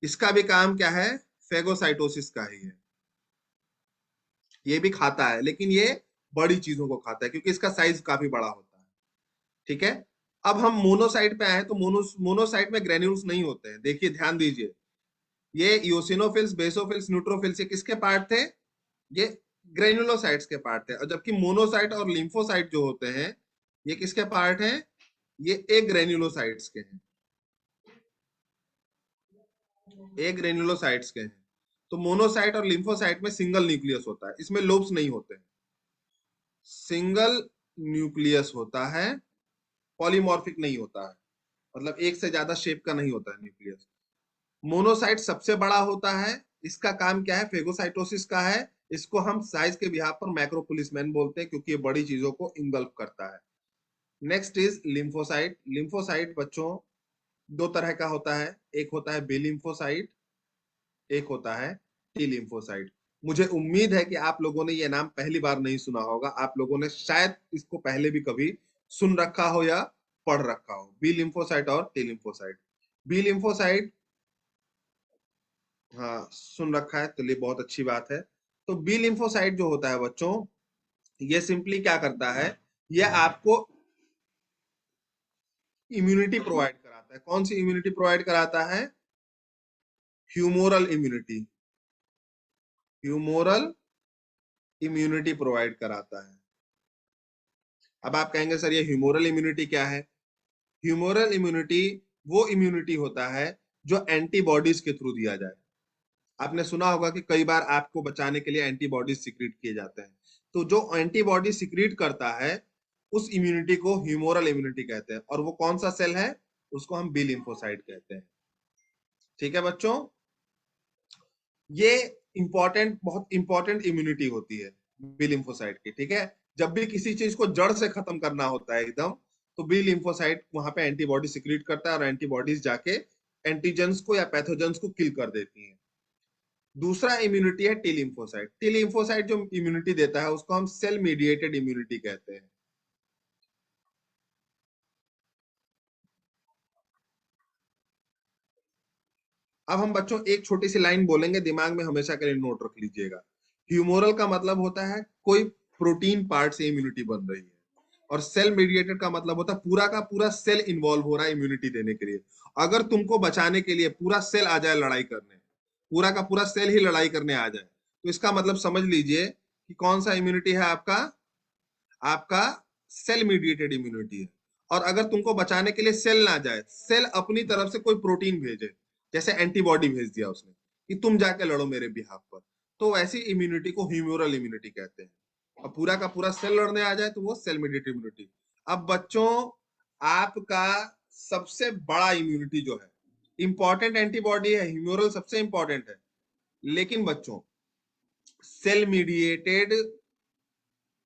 इसका भी काम क्या है? फेगोसाइटोसिस का ही है। ये भी खाता है, लेकिन ये बड़ी चीजों को खाता है क्योंकि इसका साइज काफी बड़ा होता है। ठीक है, अब हम मोनोसाइट पे आए तो मोनोसाइट में ग्रेन्यूल्स नहीं होते हैं। देखिए ध्यान दीजिए, ये यूसिनोफिल्स, बेसोफिल्स, न्यूट्रोफिल्स ये किसके पार्ट थे? ये ग्रेन्युलोसाइट्स के पार्ट थे। और जबकि मोनोसाइट और लिम्फोसाइट जो होते हैं, ये किसके पार्ट हैं? ये एक ग्रेन्युलोसाइट्स के हैं, एक ग्रेन्युलोसाइट्स के हैं। तो मोनोसाइट और लिम्फोसाइट में सिंगल न्यूक्लियस होता है, इसमें लोब्स नहीं होते हैं, सिंगल न्यूक्लियस होता है, पॉलीमॉर्फिक नहीं होता है, मतलब एक से ज्यादा शेप का नहीं होता है न्यूक्लियस। मोनोसाइट सबसे बड़ा होता है, इसका काम क्या है? फेगोसाइटोसिस का है। इसको हम साइज के बिहाफ पर मैक्रोपुलिसमैन बोलते हैं क्योंकि ये बड़ी चीजों को इंगल्फ करता है। Next is lymphocyte. लिम्फोसाइट बच्चों दो तरह का होता है, एक होता है बी लिम्फोसाइट, एक होता है टी लिम्फोसाइट। मुझे उम्मीद है कि आप लोगों ने ये नाम पहली बार नहीं सुना होगा, आप लोगों ने शायद इसको पहले भी कभी सुन रखा हो या पढ़ रखा हो, बी लिम्फोसाइट और टी लिम्फोसाइट। बी लिम्फोसाइट हाँ सुन रखा है, तो ये बहुत अच्छी बात है। तो बी लिम्फोसाइट जो होता है बच्चों, ये सिंपली क्या करता है, ये आपको इम्यूनिटी प्रोवाइड कराता है। कौन सी इम्यूनिटी प्रोवाइड कराता है? Humoral immunity, humoral immunity provide कराता है। अब आप कहेंगे सर ये ह्यूमोरल इम्यूनिटी क्या है? ह्यूमोरल इम्यूनिटी वो इम्यूनिटी होता है जो एंटीबॉडीज के थ्रू दिया जाए। आपने सुना होगा कि कई बार आपको बचाने के लिए एंटीबॉडीज सिक्रीट किए जाते हैं, तो जो एंटीबॉडी सिक्रीट करता है उस इम्यूनिटी को ह्यूमोरल इम्यूनिटी कहते हैं। और वो कौन सा सेल है? उसको हम बी लिम्फोसाइट कहते हैं। ठीक है बच्चों, ये इंपॉर्टेंट, बहुत इंपॉर्टेंट इम्यूनिटी होती है बी लिम्फोसाइट की। ठीक है, जब भी किसी चीज को जड़ से खत्म करना होता है एकदम, तो बी लिम्फोसाइट वहां पे एंटीबॉडी सिक्रीट करता है और एंटीबॉडीज जाके एंटीजेंस को या पैथोजेंस को किल कर देती हैं। दूसरा इम्यूनिटी है टी लिम्फोसाइट। टी लिम्फोसाइट जो इम्यूनिटी देता है उसको हम सेल मीडिएटेड इम्यूनिटी कहते हैं। अब हम बच्चों एक छोटी सी लाइन बोलेंगे, दिमाग में हमेशा के लिए नोट रख लीजिएगा। ह्यूमोरल का मतलब होता है कोई प्रोटीन पार्ट से इम्यूनिटी बन रही है, और सेल मीडिएटेड का मतलब होता है पूरा का पूरा सेल इन्वॉल्व हो रहा है इम्यूनिटी देने के लिए। अगर तुमको बचाने के लिए पूरा सेल आ जाए लड़ाई करने, पूरा का पूरा सेल ही लड़ाई करने आ जाए, तो इसका मतलब समझ लीजिए कि कौन सा इम्यूनिटी है आपका? आपका सेल मीडिएटेड इम्यूनिटी है। और अगर तुमको बचाने के लिए सेल ना जाए, सेल अपनी तरफ से कोई प्रोटीन भेजे, जैसे एंटीबॉडी भेज दिया उसने कि तुम जाके लड़ो मेरे बिहाफ पर, तो वैसी इम्यूनिटी को ह्यूमोरल इम्यूनिटी कहते हैं। अब पूरा का पूरा सेल लड़ने आ जाए तो वो सेल मीडिएटेड इम्यूनिटी। अब बच्चों, आपका सबसे बड़ा इम्यूनिटी जो है, इंपॉर्टेंट एंटीबॉडी है, ह्यूमोरल सबसे इंपॉर्टेंट है, लेकिन बच्चों cell mediated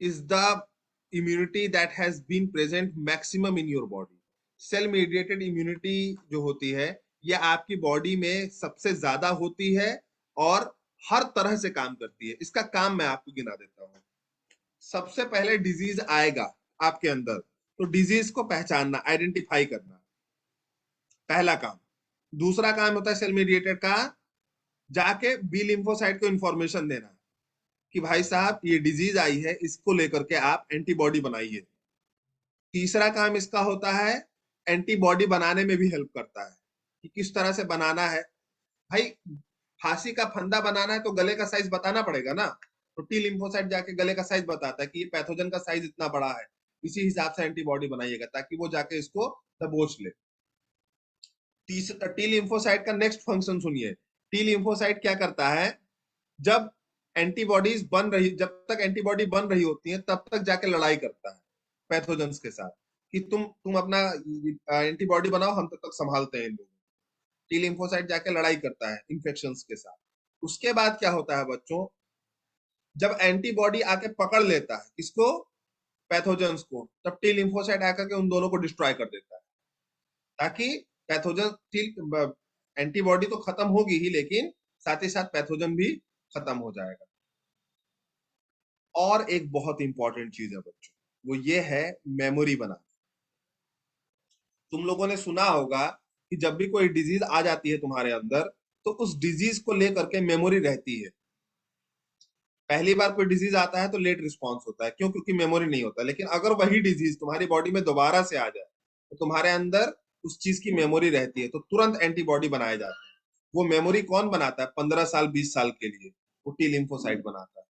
is the immunity that has been present maximum in your body. Cell mediated immunity जो होती है ये आपकी बॉडी में सबसे ज्यादा होती है और हर तरह से काम करती है। इसका काम मैं आपको गिना देता हूं। सबसे पहले डिजीज आएगा आपके अंदर, तो डिजीज को पहचानना, आइडेंटिफाई करना, पहला काम। दूसरा काम होता है सेल मीडिएटेड का, जाके बी लिम्फोसाइट को इंफॉर्मेशन देना कि भाई साहब ये डिजीज आई है, इसको लेकर के आप एंटीबॉडी बनाइए। तीसरा काम इसका होता है एंटीबॉडी बनाने में भी हेल्प करता है कि किस तरह से बनाना है। भाई फांसी का फंदा बनाना है तो गले का साइज बताना पड़ेगा ना, तो टी लिम्फोसाइट जाके गले का साइज बताता है कि ये पैथोजन का साइज इतना बड़ा है, इसी हिसाब से एंटीबॉडी बनाइएगा ताकि वो जाके इसको दबोच ले। टी लिम्फोसाइट का नेक्स्ट फंक्शन सुनिए। टी लिम्फोसाइट क्या करता है, जब एंटीबॉडीज बन रही, जब तक एंटीबॉडी बन रही होती है तब तक जाके लड़ाई करता है पैथोजेंस के साथ कि तुम अपना एंटीबॉडी बनाओ, हम तब तक संभालते हैं इन लोगों। टी लिम्फोसाइट जाके लड़ाई करता है इन्फेक्शंस के साथ। उसके बाद क्या होता है बच्चों, जब एंटीबॉडी आके पकड़ लेता है किसको? पैथोजेंस को, तब टी लिम्फोसाइट आकर के उन दोनों को डिस्ट्रॉय कर देता है ताकि पैथोजन, एंटीबॉडी तो खत्म होगी ही लेकिन साथ ही साथ पैथोजन भी खत्म हो जाएगा। और एक बहुत इंपॉर्टेंट चीज है बच्चों, वो ये है मेमोरी बनाना। तुम लोगों ने सुना होगा कि जब भी कोई डिजीज आ जाती है तुम्हारे अंदर, तो उस डिजीज को लेकर के मेमोरी रहती है। पहली बार कोई डिजीज आता है तो लेट रिस्पॉन्स होता है, क्यों? क्योंकि मेमोरी नहीं होता। लेकिन अगर वही डिजीज तुम्हारी बॉडी में दोबारा से आ जाए तो तुम्हारे अंदर उस चीज की मेमोरी रहती है, तो तुरंत एंटीबॉडी बनाए जाते हैं। वो मेमोरी कौन बनाता है 15 साल 20 साल के लिए? वो टी लिम्फोसाइट बनाता है।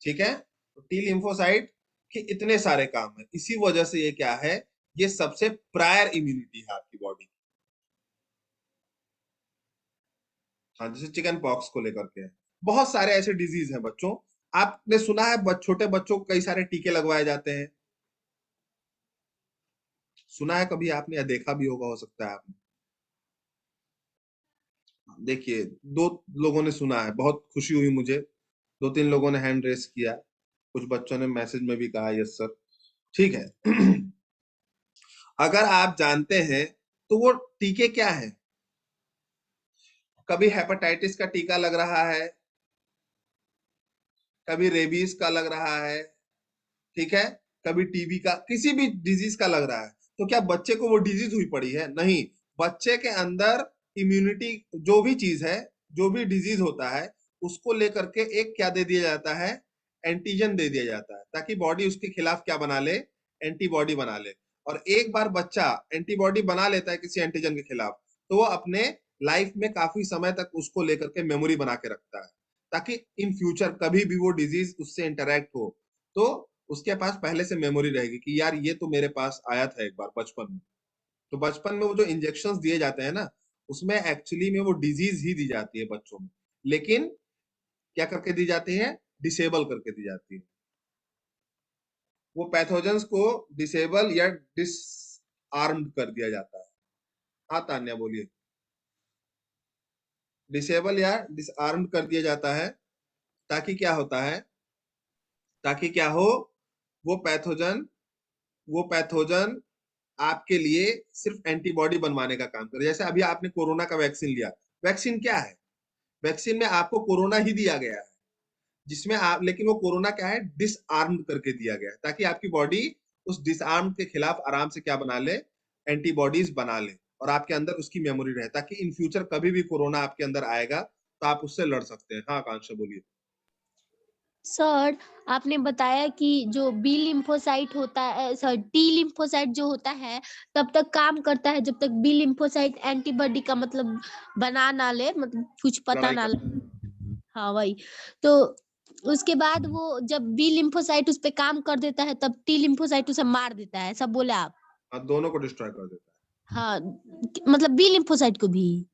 ठीक है, तो टी लिम्फोसाइट के इतने सारे काम है, इसी वजह से ये क्या है, ये सबसे प्रायर इम्यूनिटी है आपकी बॉडी की। हाँ, जैसे चिकन पॉक्स को लेकर के बहुत सारे ऐसे डिजीज हैं बच्चों। आपने सुना है छोटे बच्चों को कई सारे टीके लगवाए जाते हैं, सुना है कभी आपने या देखा भी होगा, हो सकता है आपने। देखिए, दो लोगों ने सुना है, बहुत खुशी हुई मुझे, दो तीन लोगों ने हैंड रेस किया, कुछ बच्चों ने मैसेज में भी कहा यस सर। ठीक है अगर आप जानते हैं तो वो टीके क्या है? कभी हेपेटाइटिस का टीका लग रहा है, कभी रेबीज का लग रहा है, ठीक है, कभी टीबी का, किसी भी डिजीज का लग रहा है। तो क्या बच्चे को वो डिजीज हुई पड़ी है? नहीं, बच्चे के अंदर इम्यूनिटी, जो भी चीज है, जो भी डिजीज होता है, उसको लेकर के एक क्या दे दिया जाता है? एंटीजन दे दिया जाता है, ताकि बॉडी उसके खिलाफ क्या बना ले? एंटीबॉडी बना ले। और एक बार बच्चा एंटीबॉडी बना लेता है किसी एंटीजन के खिलाफ, तो वो अपने लाइफ में काफी समय तक उसको लेकर के मेमोरी बना के रखता है, ताकि इन फ्यूचर कभी भी वो डिजीज उससे इंटरेक्ट हो तो उसके पास पहले से मेमोरी रहेगी कि यार ये तो मेरे पास आया था एक बार बचपन में। तो बचपन में वो जो इंजेक्शंस दिए जाते हैं ना, उसमें एक्चुअली में वो डिजीज ही दी जाती है बच्चों में, लेकिन क्या करके दी जाती है? डिसेबल करके दी जाती है। वो पैथोजेंस को डिसेबल या डिसआर्म्ड कर दिया जाता है। हाँ तान्या बोलिए। डिसेबल या डिसआर्म्ड कर दिया जाता है, ताकि क्या होता है? ताकि क्या हो? वो पैथोजन आपके लिए सिर्फ एंटीबॉडी बनवाने का काम करे। जैसे अभी आपने कोरोना का वैक्सीन लिया, वैक्सीन क्या है? वैक्सीन में आपको कोरोना ही दिया गया है, जिसमें आप, लेकिन वो कोरोना क्या है? डिसआर्म्ड करके दिया गया है, ताकि आपकी बॉडी उस डिसआर्म के खिलाफ आराम से क्या बना ले? एंटीबॉडीज बना ले, और आपके अंदर उसकी मेमोरी रहे, ताकि इन फ्यूचर कभी भी कोरोना आपके अंदर आएगा तो आप उससे लड़ सकते हैं। हाँ आकांक्षा बोलिए। सर, आपने बताया कि जो बी लिम्फोसाइट होता है, सॉरी टी लिम्फोसाइट जो होता है तब तक काम करता है जब तक बी लिम्फोसाइट एंटीबॉडी का मतलब बना ना ले, मतलब कुछ पता लड़ाई ना करता लगे। है। हाँ वही। तो उसके बाद वो जब बी लिम्फोसाइट उस पे काम कर देता है तब टी लिम्फोसाइट उसे मार देता है, सब बोले आप? हाँ, दोनों को डिस्ट्रॉय कर देता है। हाँ, मतलब बी लिम्फोसाइट को भी।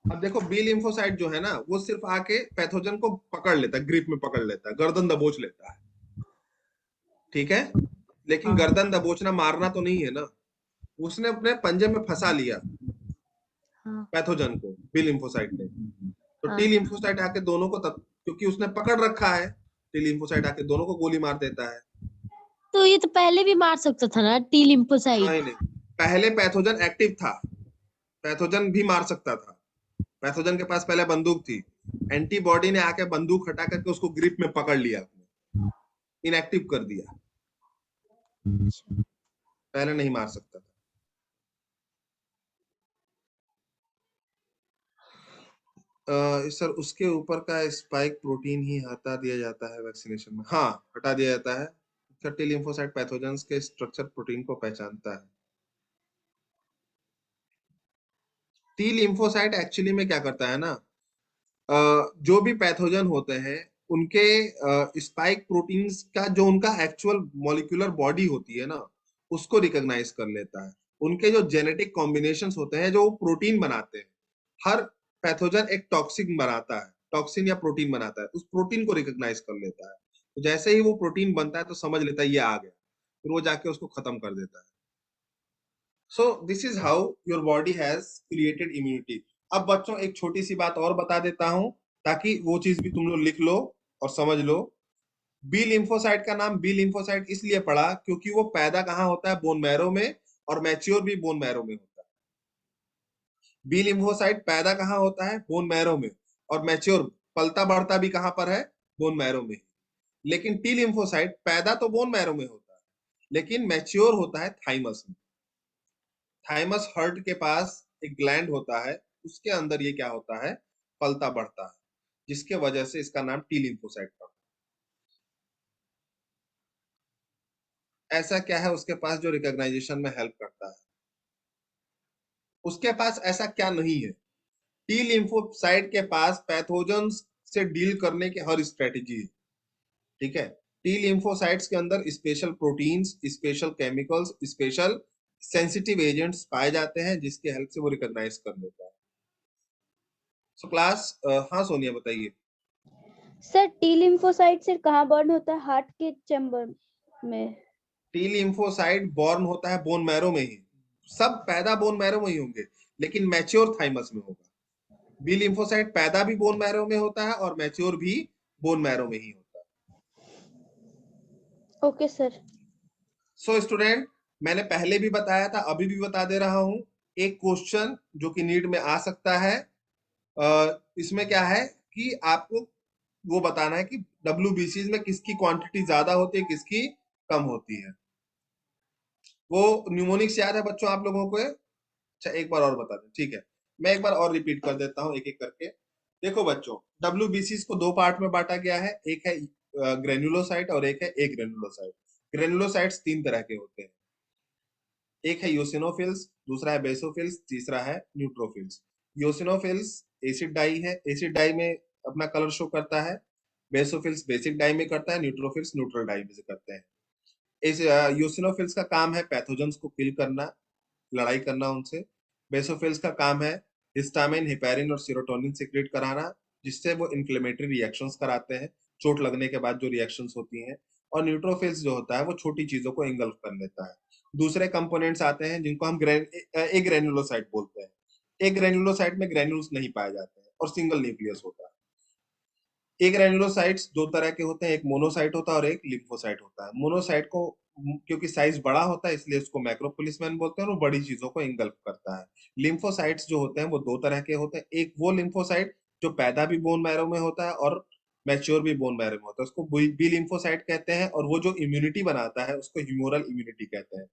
अब देखो, बी लिम्फोसाइट जो है ना, वो सिर्फ आके पैथोजन को पकड़ लेता है, ग्रिप में पकड़ लेता है, गर्दन दबोच लेता है, ठीक है। लेकिन हाँ गर्दन दबोचना मारना तो नहीं है ना, उसने अपने पंजे में फंसा लिया हाँ पैथोजन को, बी लिम्फोसाइट ने। तो हाँ। टी लिम्फोसाइट आके दोनों को क्योंकि उसने पकड़ रखा है, टी लिम्फोसाइट आके दोनों को गोली मार देता है। तो ये तो पहले भी मार सकता था ना टी लिम्फोसाइट? नहीं नहीं, पहले पैथोजन एक्टिव था, पैथोजन भी मार सकता था। पैथोजन के पास पहले बंदूक थी, एंटीबॉडी ने आके बंदूक हटा करके उसको ग्रिप में पकड़ लिया, इनएक्टिव कर दिया। पहले नहीं मार सकता था। सर उसके ऊपर का स्पाइक प्रोटीन ही हटा दिया जाता है वैक्सीनेशन में। हाँ, हटा दिया जाता है। टी लिम्फोसाइट पैथोजेंस के स्ट्रक्चर प्रोटीन को पहचानता है। टी लिम्फोसाइट एक्चुअली में क्या करता है ना, जो भी पैथोजन होते हैं उनके स्पाइक प्रोटीन्स का जो उनका एक्चुअल मॉलिक्यूलर बॉडी होती है ना, उसको रिकॉग्नाइज कर लेता है। उनके जो जेनेटिक कॉम्बिनेशंस होते हैं जो वो प्रोटीन बनाते हैं, हर पैथोजन एक टॉक्सिन बनाता है, टॉक्सिन या प्रोटीन बनाता है, उस प्रोटीन को रिकॉग्नाइज कर लेता है। तो जैसे ही वो प्रोटीन बनता है तो समझ लेता है ये आ गया, फिर वो जाके उसको खत्म कर देता है। So this is how your body has created immunity. अब बच्चों एक छोटी सी बात और बता देता हूं, ताकि वो चीज भी तुम लोग लिख लो और समझ लो। बी लिम्फोसाइट का नाम बी लिम्फोसाइट इसलिए पड़ा क्योंकि वो पैदा कहाँ होता है? बोन मैरो में, और मैच्योर भी बोन मैरो में होता है। बी लिम्फोसाइट पैदा कहाँ होता है? बोन मैरो में, और मैच्योर, पलता बढ़ता भी कहाँ पर है? बोन मैरो में। लेकिन टी लिम्फोसाइट पैदा तो बोन मैरो में होता है, लेकिन मैच्योर होता है थाइमस में। थाइमस हर्ट के पास एक ग्लैंड होता है, उसके अंदर ये क्या होता है? पलता बढ़ता है, जिसके वजह से इसका नाम टी लिम्फोसाइट पड़ा। ऐसा क्या है उसके पास जो रिकॉग्नाइजेशन में हेल्प करता है? उसके पास ऐसा क्या नहीं है? टी लिम्फोसाइट के पास पैथोजेंस से डील करने की हर स्ट्रेटेजी है, ठीक है। टी लिम्फोसाइट्स के अंदर special proteins, special chemicals, special sensitive agents पाए जाते हैं, जिसके हेल्प से वो रिकॉग्नाइज कर लेता है। सो क्लास, हाँ सोनिया बताइए। सर टी लिम्फोसाइट सिर कहाँ बर्न होता है? हार्ट के चैम्बर में? टी लिम्फोसाइट बॉर्न होता है बोन मैरो में ही, सब पैदा बोन मैरो में ही होंगे, लेकिन मैच्योर थाइमस में होगा। बी लिम्फोसाइट पैदा भी बोन मैरो में होता है और मैच्योर भी बोन मैरो में ही होता है। Okay sir. सो स्टूडेंट, मैंने पहले भी बताया था, अभी भी बता दे रहा हूं, एक क्वेश्चन जो कि नीट में आ सकता है, इसमें क्या है कि आपको वो बताना है कि WBCs में किसकी क्वांटिटी ज्यादा होती है, किसकी कम होती है। वो न्यूमोनिक्स याद है बच्चों आप लोगों को? अच्छा एक बार और बता दें, ठीक है, मैं एक बार और रिपीट कर देता हूँ एक एक करके। देखो बच्चों, WBCs को दो पार्ट में बांटा गया है, एक है ग्रेन्युलोसाइट और एक है एग्रेन्युलोसाइट। ग्रेन्युलोसाइट्स तीन तरह के होते हैं, एक है यूसिनोफिल्स, दूसरा है बेसोफिल्स, तीसरा है न्यूट्रोफिल्स। यूसिनोफिल्स एसिड डाई है, एसिड डाई में अपना कलर शो करता है। बेसोफिल्स बेसिक डाई में करता है, न्यूट्रोफिल्स न्यूट्रल डाई में से करते हैं। इस यूसिनोफिल्स का काम है पैथोजेंस को किल करना, लड़ाई करना उनसे। बेसोफिल्स का काम है हिस्टामिन, हिपैरिन और सीरोटोनिन सिक्रेट कराना, जिससे वो इन्फ्लेमेटरी रिएक्शंस कराते हैं, चोट लगने के बाद जो रिएक्शंस होती हैं। और न्यूट्रोफिल्स जो होता है वो छोटी चीजों को इंगल्फ कर लेता है। दूसरे कंपोनेंट्स आते हैं जिनको हम एग्रेन्युलोसाइट बोलते हैं। एग्रेन्युलोसाइट में ग्रेन्यूल्स नहीं पाए जाते हैं और सिंगल न्यूक्लियस होता है। एग्रेन्युलोसाइट्स दो तरह के होते हैं, एक मोनोसाइट होता है और एक लिम्फोसाइट होता है। मोनोसाइट को क्योंकि साइज बड़ा होता है इसलिए उसको मैक्रोपोलिसमैन बोलते हैं और वो बड़ी चीजों को इंगल्फ करता है। लिम्फोसाइट्स जो होते हैं वो दो तरह के होते हैं, एक वो लिम्फोसाइट जो पैदा भी बोन मैरो में होता है और मैच्योर भी बोन मैरो में होता है, उसको बी लिम्फोसाइट कहते हैं। और वो जो इम्यूनिटी बनाता है उसको ह्यूमोरल इम्यूनिटी कहते हैं।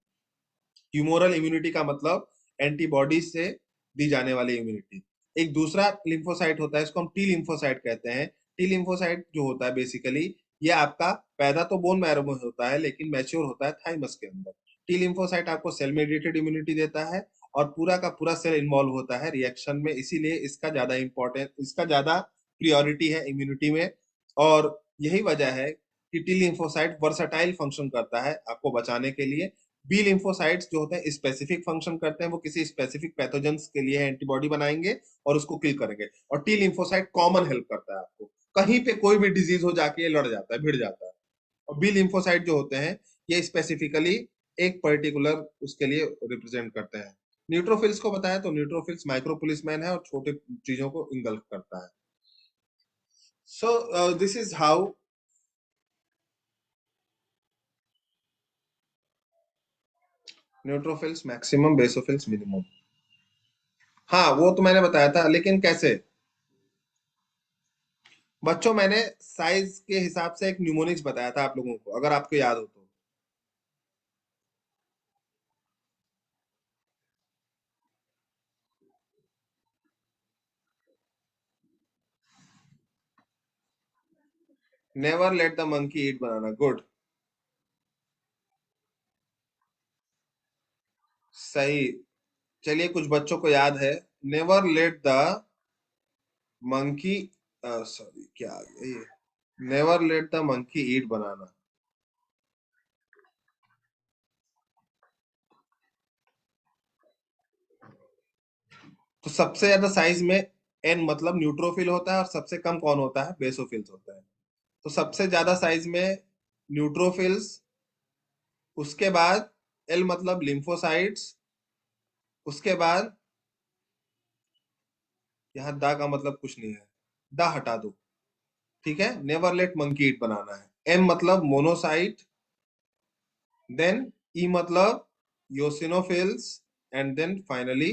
ह्यूमोरल इम्यूनिटी का मतलब एंटीबॉडी से दी जाने वाली इम्यूनिटी। एक दूसरा लिम्फोसाइट होता है, इसको हम टी लिम्फोसाइट कहते हैं। टी लिम्फोसाइट जो होता है बेसिकली ये आपका पैदा तो बोन मैरो में होता है लेकिन मैच्योर होता है थाइमस के अंदर। टी लिम्फोसाइट आपको सेल मेडिएटेड इम्यूनिटी देता है और पूरा का पूरा सेल इन्वॉल्व होता है रिएक्शन में, इसीलिए इसका ज्यादा इंपॉर्टेंट, इसका ज्यादा प्रियोरिटी है इम्यूनिटी में। और यही वजह है कि टी लिम्फोसाइट वर्सटाइल फंक्शन करता है आपको बचाने के लिए। बी लिम्फोसाइट्स जो होते हैं स्पेसिफिक फंक्शन करते हैं, वो किसी स्पेसिफिक पैथोजेंस के लिए एंटीबॉडी बनाएंगे और उसको किल करेंगे। और टी लिम्फोसाइट कॉमन हेल्प करता है आपको, कहीं पे कोई भी डिजीज हो जाके ये लड़ जाता है, भिड़ जाता है। और बी लिम्फोसाइट जो होते हैं ये स्पेसिफिकली एक पर्टिकुलर उसके लिए रिप्रेजेंट करते हैं। न्यूट्रोफिल्स को बताया तो न्यूट्रोफिल्स माइक्रोपुलिसमैन है और छोटे चीजों को इंगल्फ करता है। So this is how neutrophils maximum, basophils minimum. हाँ वो तो मैंने बताया था, लेकिन कैसे बच्चों? मैंने साइज के हिसाब से एक न्यूमोनिक्स बताया था आप लोगों को, अगर आपको याद हो तो। Never let the monkey eat banana, good, सही। चलिए कुछ बच्चों को याद है, never let the monkey, sorry क्या आ गया ये, never let the monkey eat बनाना। तो सबसे ज्यादा साइज में एन मतलब न्यूट्रोफिल होता है और सबसे कम कौन होता है? बेसोफिल्स होता है। तो सबसे ज्यादा साइज में न्यूट्रोफिल्स, उसके बाद एल मतलब लिम्फोसाइट्स, उसके बाद यहाँ दा का मतलब कुछ नहीं है, दा हटा दो, ठीक है। Never let monkey eat banana है। एम मतलब मोनोसाइट, देन ई मतलब eosinophils, and then finally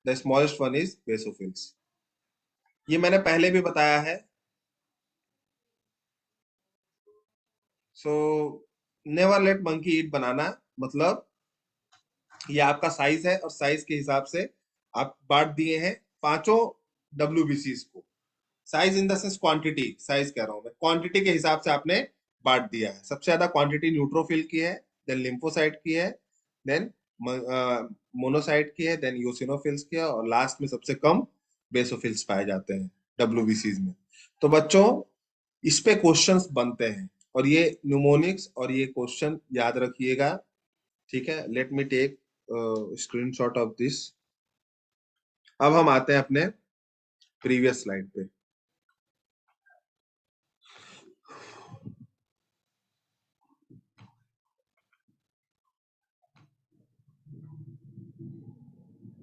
the smallest one is basophils. ये मैंने पहले भी बताया है। So never let monkey eat banana मतलब ये आपका साइज है और साइज के हिसाब से आप बांट दिए हैं पांचों WBCs को। Size in the sense quantity, size कह रहा हूं मैं, क्वांटिटी के हिसाब से आपने बांट दिया है। सबसे ज्यादा क्वांटिटी न्यूट्रोफिल की है, देन लिम्फोसाइट की है, देन मोनोसाइट की है, देन यूसिनोफिल्स की है, और लास्ट में सबसे कम बेसोफिल्स पाए जाते हैं WBCs में। तो बच्चों इस पे क्वेश्चंस बनते हैं और ये न्यूमोनिक्स और ये क्वेश्चन याद रखिएगा, ठीक है। Let me take screenshot of this. अब हम आते हैं अपने प्रीवियस स्लाइड पे।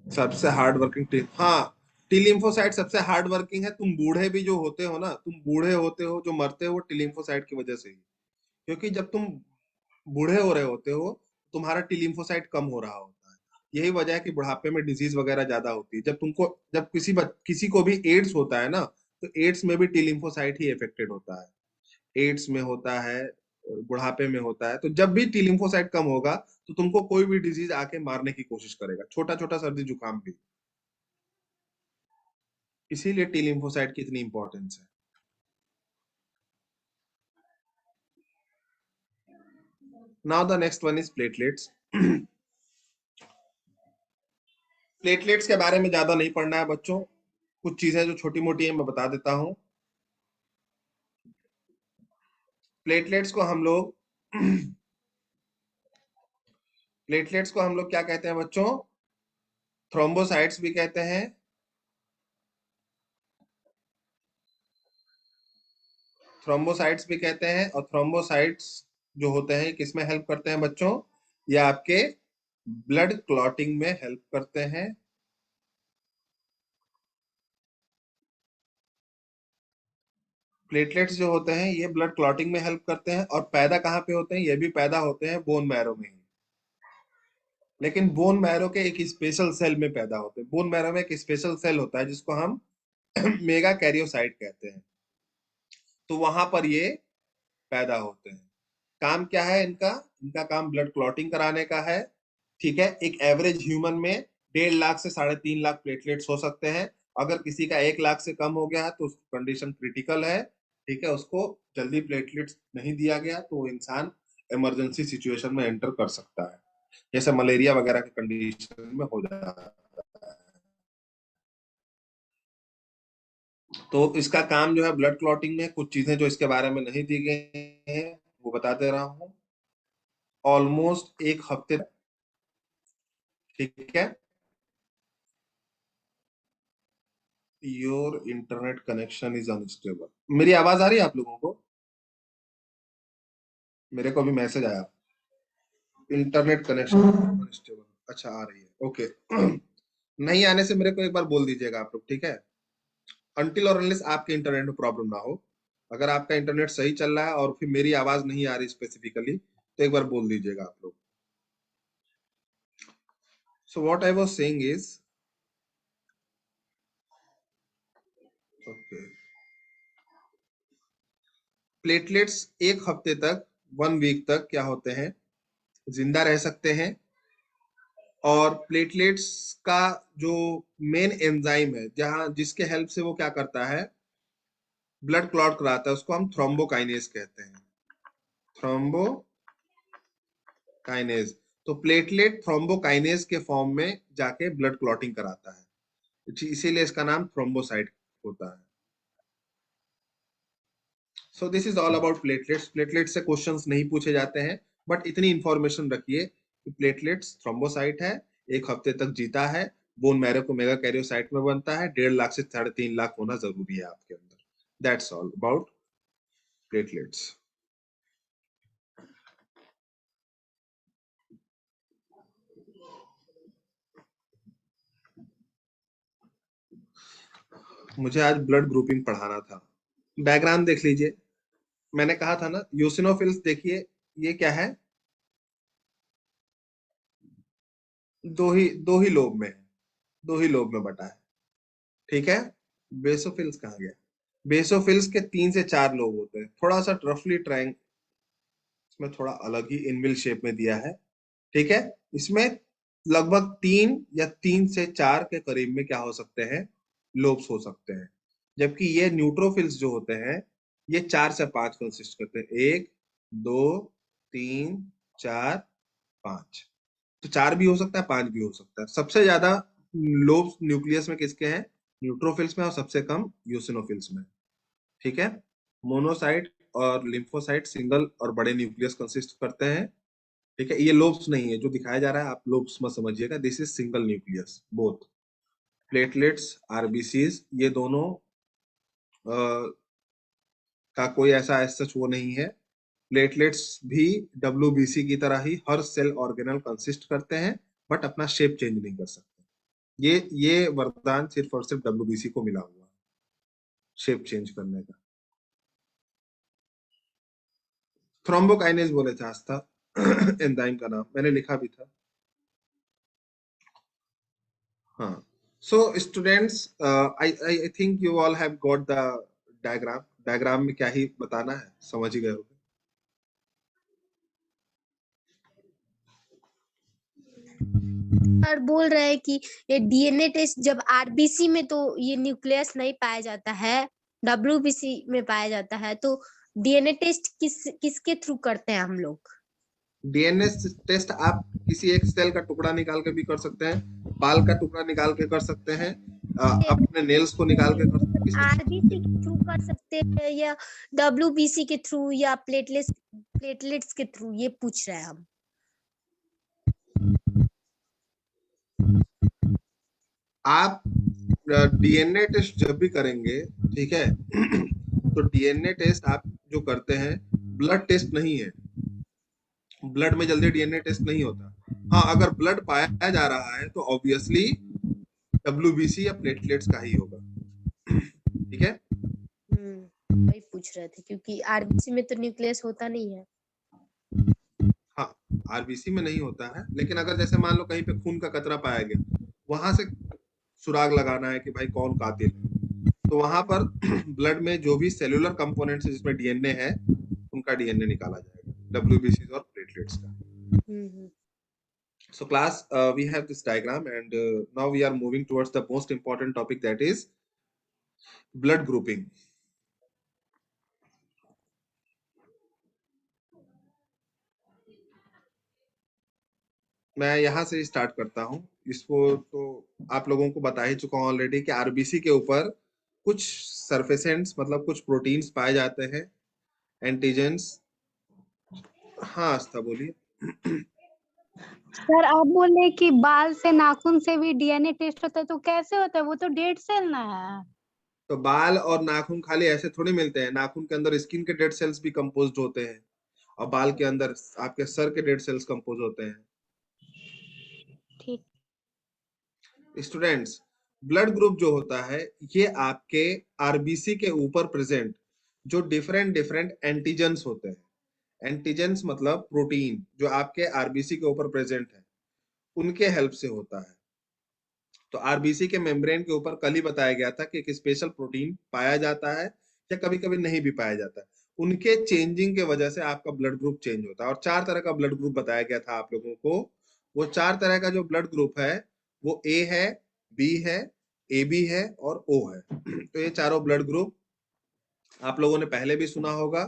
सबसे हार्ड वर्किंग टी, हाँ, टी लिम्फोसाइट सबसे हार्ड वर्किंग है। तुम बूढ़े भी जो होते हो ना, तुम बूढ़े होते हो जो मरते हो टी लिम्फोसाइट की वजह से ही, क्योंकि जब तुम बूढ़े हो रहे होते हो तुम्हारा टी लिम्फोसाइट कम हो रहा होता है। यही वजह है कि बुढ़ापे में डिजीज वगैरह ज्यादा होती है। जब किसी को भी एड्स होता है ना, तो एड्स में भी टी लिम्फोसाइट ही इफेक्टेड होता है। एड्स में होता है, बुढ़ापे में होता है। तो जब भी टी लिम्फोसाइट कम होगा तो तुमको कोई भी डिजीज आके मारने की कोशिश करेगा, छोटा छोटा सर्दी जुकाम भी। इसीलिए टी लिम्फोसाइट की इतनी इंपॉर्टेंस है। Now the next one is platelets. Platelets के बारे में ज्यादा नहीं पढ़ना है बच्चों, कुछ चीजें जो छोटी मोटी है मैं बता देता हूं। प्लेटलेट्स को हम लोग प्लेटलेट्स को हम लोग क्या कहते हैं बच्चों? थ्रोम्बोसाइट्स भी कहते हैं, थ्रोम्बोसाइट्स भी कहते हैं। और थ्रोम्बोसाइट्स जो होते हैं किसमें हेल्प करते हैं बच्चों? ये आपके ब्लड क्लॉटिंग में हेल्प करते हैं। प्लेटलेट्स जो होते हैं ये ब्लड क्लॉटिंग में हेल्प करते हैं। और पैदा कहाँ पे होते हैं? ये भी पैदा होते हैं बोन मैरो में ही, लेकिन बोन मैरो के एक स्पेशल सेल में पैदा होते हैं। बोन मैरो में एक स्पेशल सेल होता है जिसको हम मेगा कैरियोसाइट कहते हैं। तो वहां पर ये पैदा होते हैं। काम क्या है इनका? इनका काम ब्लड क्लॉटिंग कराने का है। ठीक है, एक एवरेज ह्यूमन में 1.5 लाख से 3.5 लाख प्लेटलेट्स हो सकते हैं। अगर किसी का 1 लाख से कम हो गया है तो उसकी कंडीशन क्रिटिकल है। ठीक है, उसको जल्दी प्लेटलेट्स नहीं दिया गया तो वो इंसान इमरजेंसी सिचुएशन में एंटर कर सकता है, जैसे मलेरिया वगैरह की कंडीशन में हो जाता है। तो इसका काम जो है ब्लड क्लॉटिंग में। कुछ चीजें जो इसके बारे में नहीं दी गई हैं वो बता दे रहा हूँ। ऑलमोस्ट 1 हफ्ते, ठीक है। Your internet connection is unstable. मेरी आवाज आ रही है आप लोगों को? मेरे को भी मैसेज आया, इंटरनेट कनेक्शन अनस्टेबल। अच्छा, आ रही है, ओके। नहीं आने से मेरे को एक बार बोल दीजिएगा आप लोग, ठीक है? अनटिल और अनलेस आपके इंटरनेट में प्रॉब्लम ना हो। अगर आपका इंटरनेट सही चल रहा है और फिर मेरी आवाज नहीं आ रही स्पेसिफिकली, तो एक बार बोल दीजिएगा आप लोग। So what I was saying is, okay, platelets 1 हफ्ते तक, 1 वीक तक क्या होते हैं? जिंदा रह सकते हैं। और प्लेटलेट्स का जो मेन एंजाइम है, जहां जिसके हेल्प से वो क्या करता है, ब्लड क्लॉट कराता है, उसको हम थ्रोम्बोकाइनेज कहते हैं। थ्रोम्बोकाइनेज। तो प्लेटलेट थ्रोम्बोकाइनेज के फॉर्म में जाके ब्लड क्लॉटिंग कराता है, इसीलिए इसका नाम थ्रोम्बोसाइट होता है। So this is all about platelets. Platelets से क्वेश्चंस नहीं पूछे जाते हैं, बट इतनी इंफॉर्मेशन रखिए कि प्लेटलेट्स थ्रोम्बोसाइट है, 1 हफ्ते तक जीता है, बोन मैरो को मेगा कैरियोसाइट में बनता है, 1.5 लाख से 3.5 लाख होना जरूरी है आपके अंदर। That's all about platelets. मुझे आज ब्लड ग्रुपिंग पढ़ाना था। बैकग्राउंड देख लीजिए, मैंने कहा था ना यूसिनोफिल्स। देखिए ये क्या है, दो ही लोब में है, 2 ही लोब में बटा है, ठीक है। बेसोफिल्स कहाँ गया? बेसोफिल्स के 3 से 4 लोब होते हैं। थोड़ा सा रफली ट्रायंग इसमें थोड़ा अलग ही इनविल शेप में दिया है, ठीक है। इसमें लगभग 3 या 3 से 4 के करीब में क्या हो सकते हैं, लोब्स हो सकते हैं। जबकि ये न्यूट्रोफिल्स जो होते हैं ये 4 से 5 कंसिस्ट करते हैं। 1, 2, 3, 4, 5। तो 4 भी हो सकता है, 5 भी हो सकता है। सबसे ज्यादा लोब्स न्यूक्लियस में किसके हैं? न्यूट्रोफिल्स में। और सबसे कम यूसिनोफिल्स में, ठीक है। मोनोसाइट और लिम्फोसाइट सिंगल और बड़े न्यूक्लियस कंसिस्ट करते हैं, ठीक है। ये लोब्स नहीं है जो दिखाया जा रहा है, आप लोब्स मत समझिएगा, this is single nucleus both. Platelets, RBCs, ये दोनों का कोई ऐसा सच वो नहीं है। प्लेटलेट्स भी डब्ल्यूबीसी की तरह ही हर सेल ऑर्गेनल कंसिस्ट करते हैं, बट अपना शेप चेंज नहीं कर सकते। ये वरदान सिर्फ और सिर्फ डब्ल्यूबीसी को मिला हुआ है, शेप चेंज करने का। थ्रोम्बोकाइनेज बोले थे आस्था एंजाइम का नाम, मैंने लिखा भी था। हाँ, so students, I think you all have got the diagram. Diagram में क्या ही बताना है, समझ ही गए होगे। सर बोल रहे हैं कि ये डीएनए टेस्ट जब आरबीसी में तो ये न्यूक्लियस नहीं पाया जाता है, डब्ल्यूबीसी में पाया जाता है, तो डीएनए टेस्ट किसके थ्रू करते हैं हम लोग? डीएनए टेस्ट आप किसी एक सेल का टुकड़ा निकाल के भी कर सकते हैं, बाल का टुकड़ा निकाल के कर सकते हैं, अपने नेल्स को निकाल के कर सकते हैं, आरबीसी के थ्रू कर सकते हैं या डब्ल्यूबीसी के थ्रू या प्लेटलेट्स के थ्रू, ये पूछ रहे हैं हम। आप डीएनए टेस्ट जब भी करेंगे, ठीक है, तो डीएनए टेस्ट आप जो करते हैं ब्लड टेस्ट नहीं है, ब्लड में जल्दी डीएनए टेस्ट नहीं होता। हाँ, अगर ब्लड पाया जा रहा है तो ऑब्वियसली डब्ल्यूबीसी या प्लेटलेट्स का ही होगा, ठीक है। वही पूछ रहे थे क्योंकि आरबीसी में तो न्यूक्लियस होता नहीं है। हाँ, आरबीसी में नहीं होता है, लेकिन अगर जैसे मान लो कहीं पे खून का कतरा पाया गया, वहां से सुराग लगाना है कि भाई कौन कातिल है, तो वहां पर ब्लड में जो भी सेलुलर कंपोनेंट्स है जिसमें डीएनए है, उनका डीएनए निकाला जाएगा, डब्ल्यूबीसी और प्लेटलेट्स का। So class, we have this diagram, and now we are moving towards the most important topic, that is blood grouping. मैं यहाँ से स्टार्ट करता हूँ। इसको तो आप लोगों को बता ही चुका हूँ ऑलरेडी कि आरबीसी के ऊपर कुछ सरफेसेंट्स मतलब कुछ प्रोटीन्स पाए जाते हैं, एंटीजेंस। हाँ आस्था बोलिए। सर आप बोल रहे कि बाल से नाखून से भी डीएनए टेस्ट होता है, तो कैसे होता है? वो तो डेड सेल ना है। तो बाल और नाखून खाली ऐसे थोड़ी मिलते हैं, नाखून के अंदर स्किन के डेड सेल्स भी कंपोज्ड होते हैं, और बाल के अंदर आपके सर के डेड सेल्स कंपोज होते हैं। ठीक। स्टूडेंट्स, ब्लड ग्रुप जो होता है ये आपके आरबीसी के ऊपर प्रेजेंट जो डिफरेंट डिफरेंट एंटीजेंस होते हैं, एंटीजेंस मतलब प्रोटीन जो आपके आरबीसी के ऊपर प्रेजेंट है, उनके हेल्प से होता है। तो आरबीसी के मेम्ब्रेन के ऊपर कल ही बताया गया था कि एक स्पेशल प्रोटीन पाया जाता है या कभी कभी नहीं भी पाया जाता है, उनके चेंजिंग के वजह से आपका ब्लड ग्रुप चेंज होता है। और 4 तरह का ब्लड ग्रुप बताया गया था आप लोगों को। वो 4 तरह का जो ब्लड ग्रुप है वो ए है, बी है, ए बी है और ओ है। तो ये चारों ब्लड ग्रुप आप लोगों ने पहले भी सुना होगा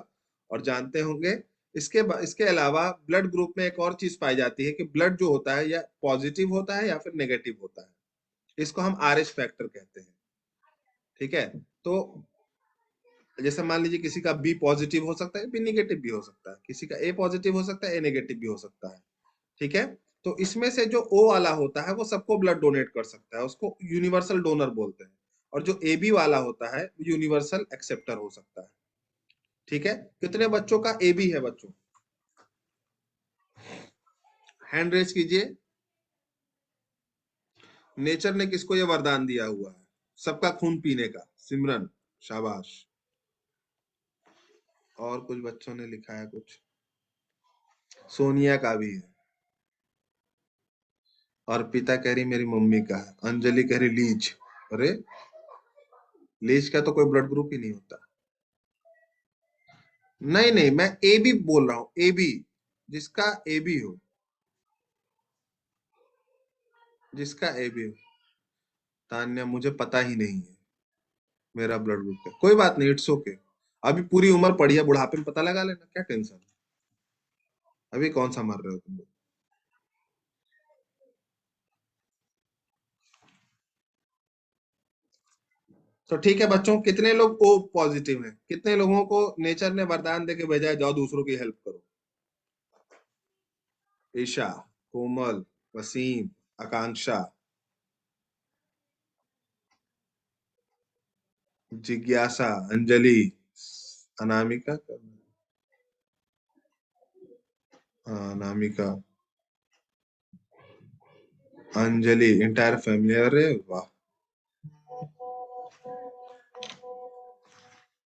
और जानते होंगे। इसके अलावा ब्लड ग्रुप में एक और चीज पाई जाती है कि ब्लड जो होता है या पॉजिटिव होता है या फिर नेगेटिव होता है, इसको हम आरएच फैक्टर कहते हैं, ठीक है। तो जैसे मान लीजिए किसी का बी पॉजिटिव हो सकता है, बी नेगेटिव भी हो सकता है, किसी का ए पॉजिटिव हो सकता है, ए नेगेटिव भी हो सकता है, ठीक है। तो इसमें से जो ओ वाला होता है वो सबको ब्लड डोनेट कर सकता है, उसको यूनिवर्सल डोनर बोलते हैं। और जो ए बी वाला होता है वो यूनिवर्सल एक्सेप्टर हो सकता है, ठीक है। कितने बच्चों का ए बी है बच्चों? हैंड रेज कीजिए। नेचर ने किसको ये वरदान दिया हुआ है सबका खून पीने का? सिमरन, शाबाश। और कुछ बच्चों ने लिखा है कुछ, सोनिया का भी है, और पिता कह रही मेरी मम्मी का है, अंजलि कह रही लीच। अरे लीच का तो कोई ब्लड ग्रुप ही नहीं होता। नहीं नहीं, मैं ए बी बोल रहा हूं, ए बी, जिसका ए बी हो, जिसका ए बी हो। तान्या मुझे पता ही नहीं है मेरा ब्लड ग्रुप क्या। कोई बात नहीं, इट्स ओके। अभी पूरी उम्र पड़ी है, बुढ़ापे में पता लगा लेना, क्या टेंशन। अभी कौन सा मर रहे हो तुम लोग। तो ठीक है बच्चों, कितने लोग ओ पॉजिटिव हैं? कितने लोगों को नेचर ने वरदान देके भेजा है जाओ दूसरों की हेल्प करो? ईशा, कोमल, वसीम, आकांक्षा, जिज्ञासा, अंजलि, अनामिका, हाँ अनामिका, अंजलि, इंटायर फैमिली। अरे वाह।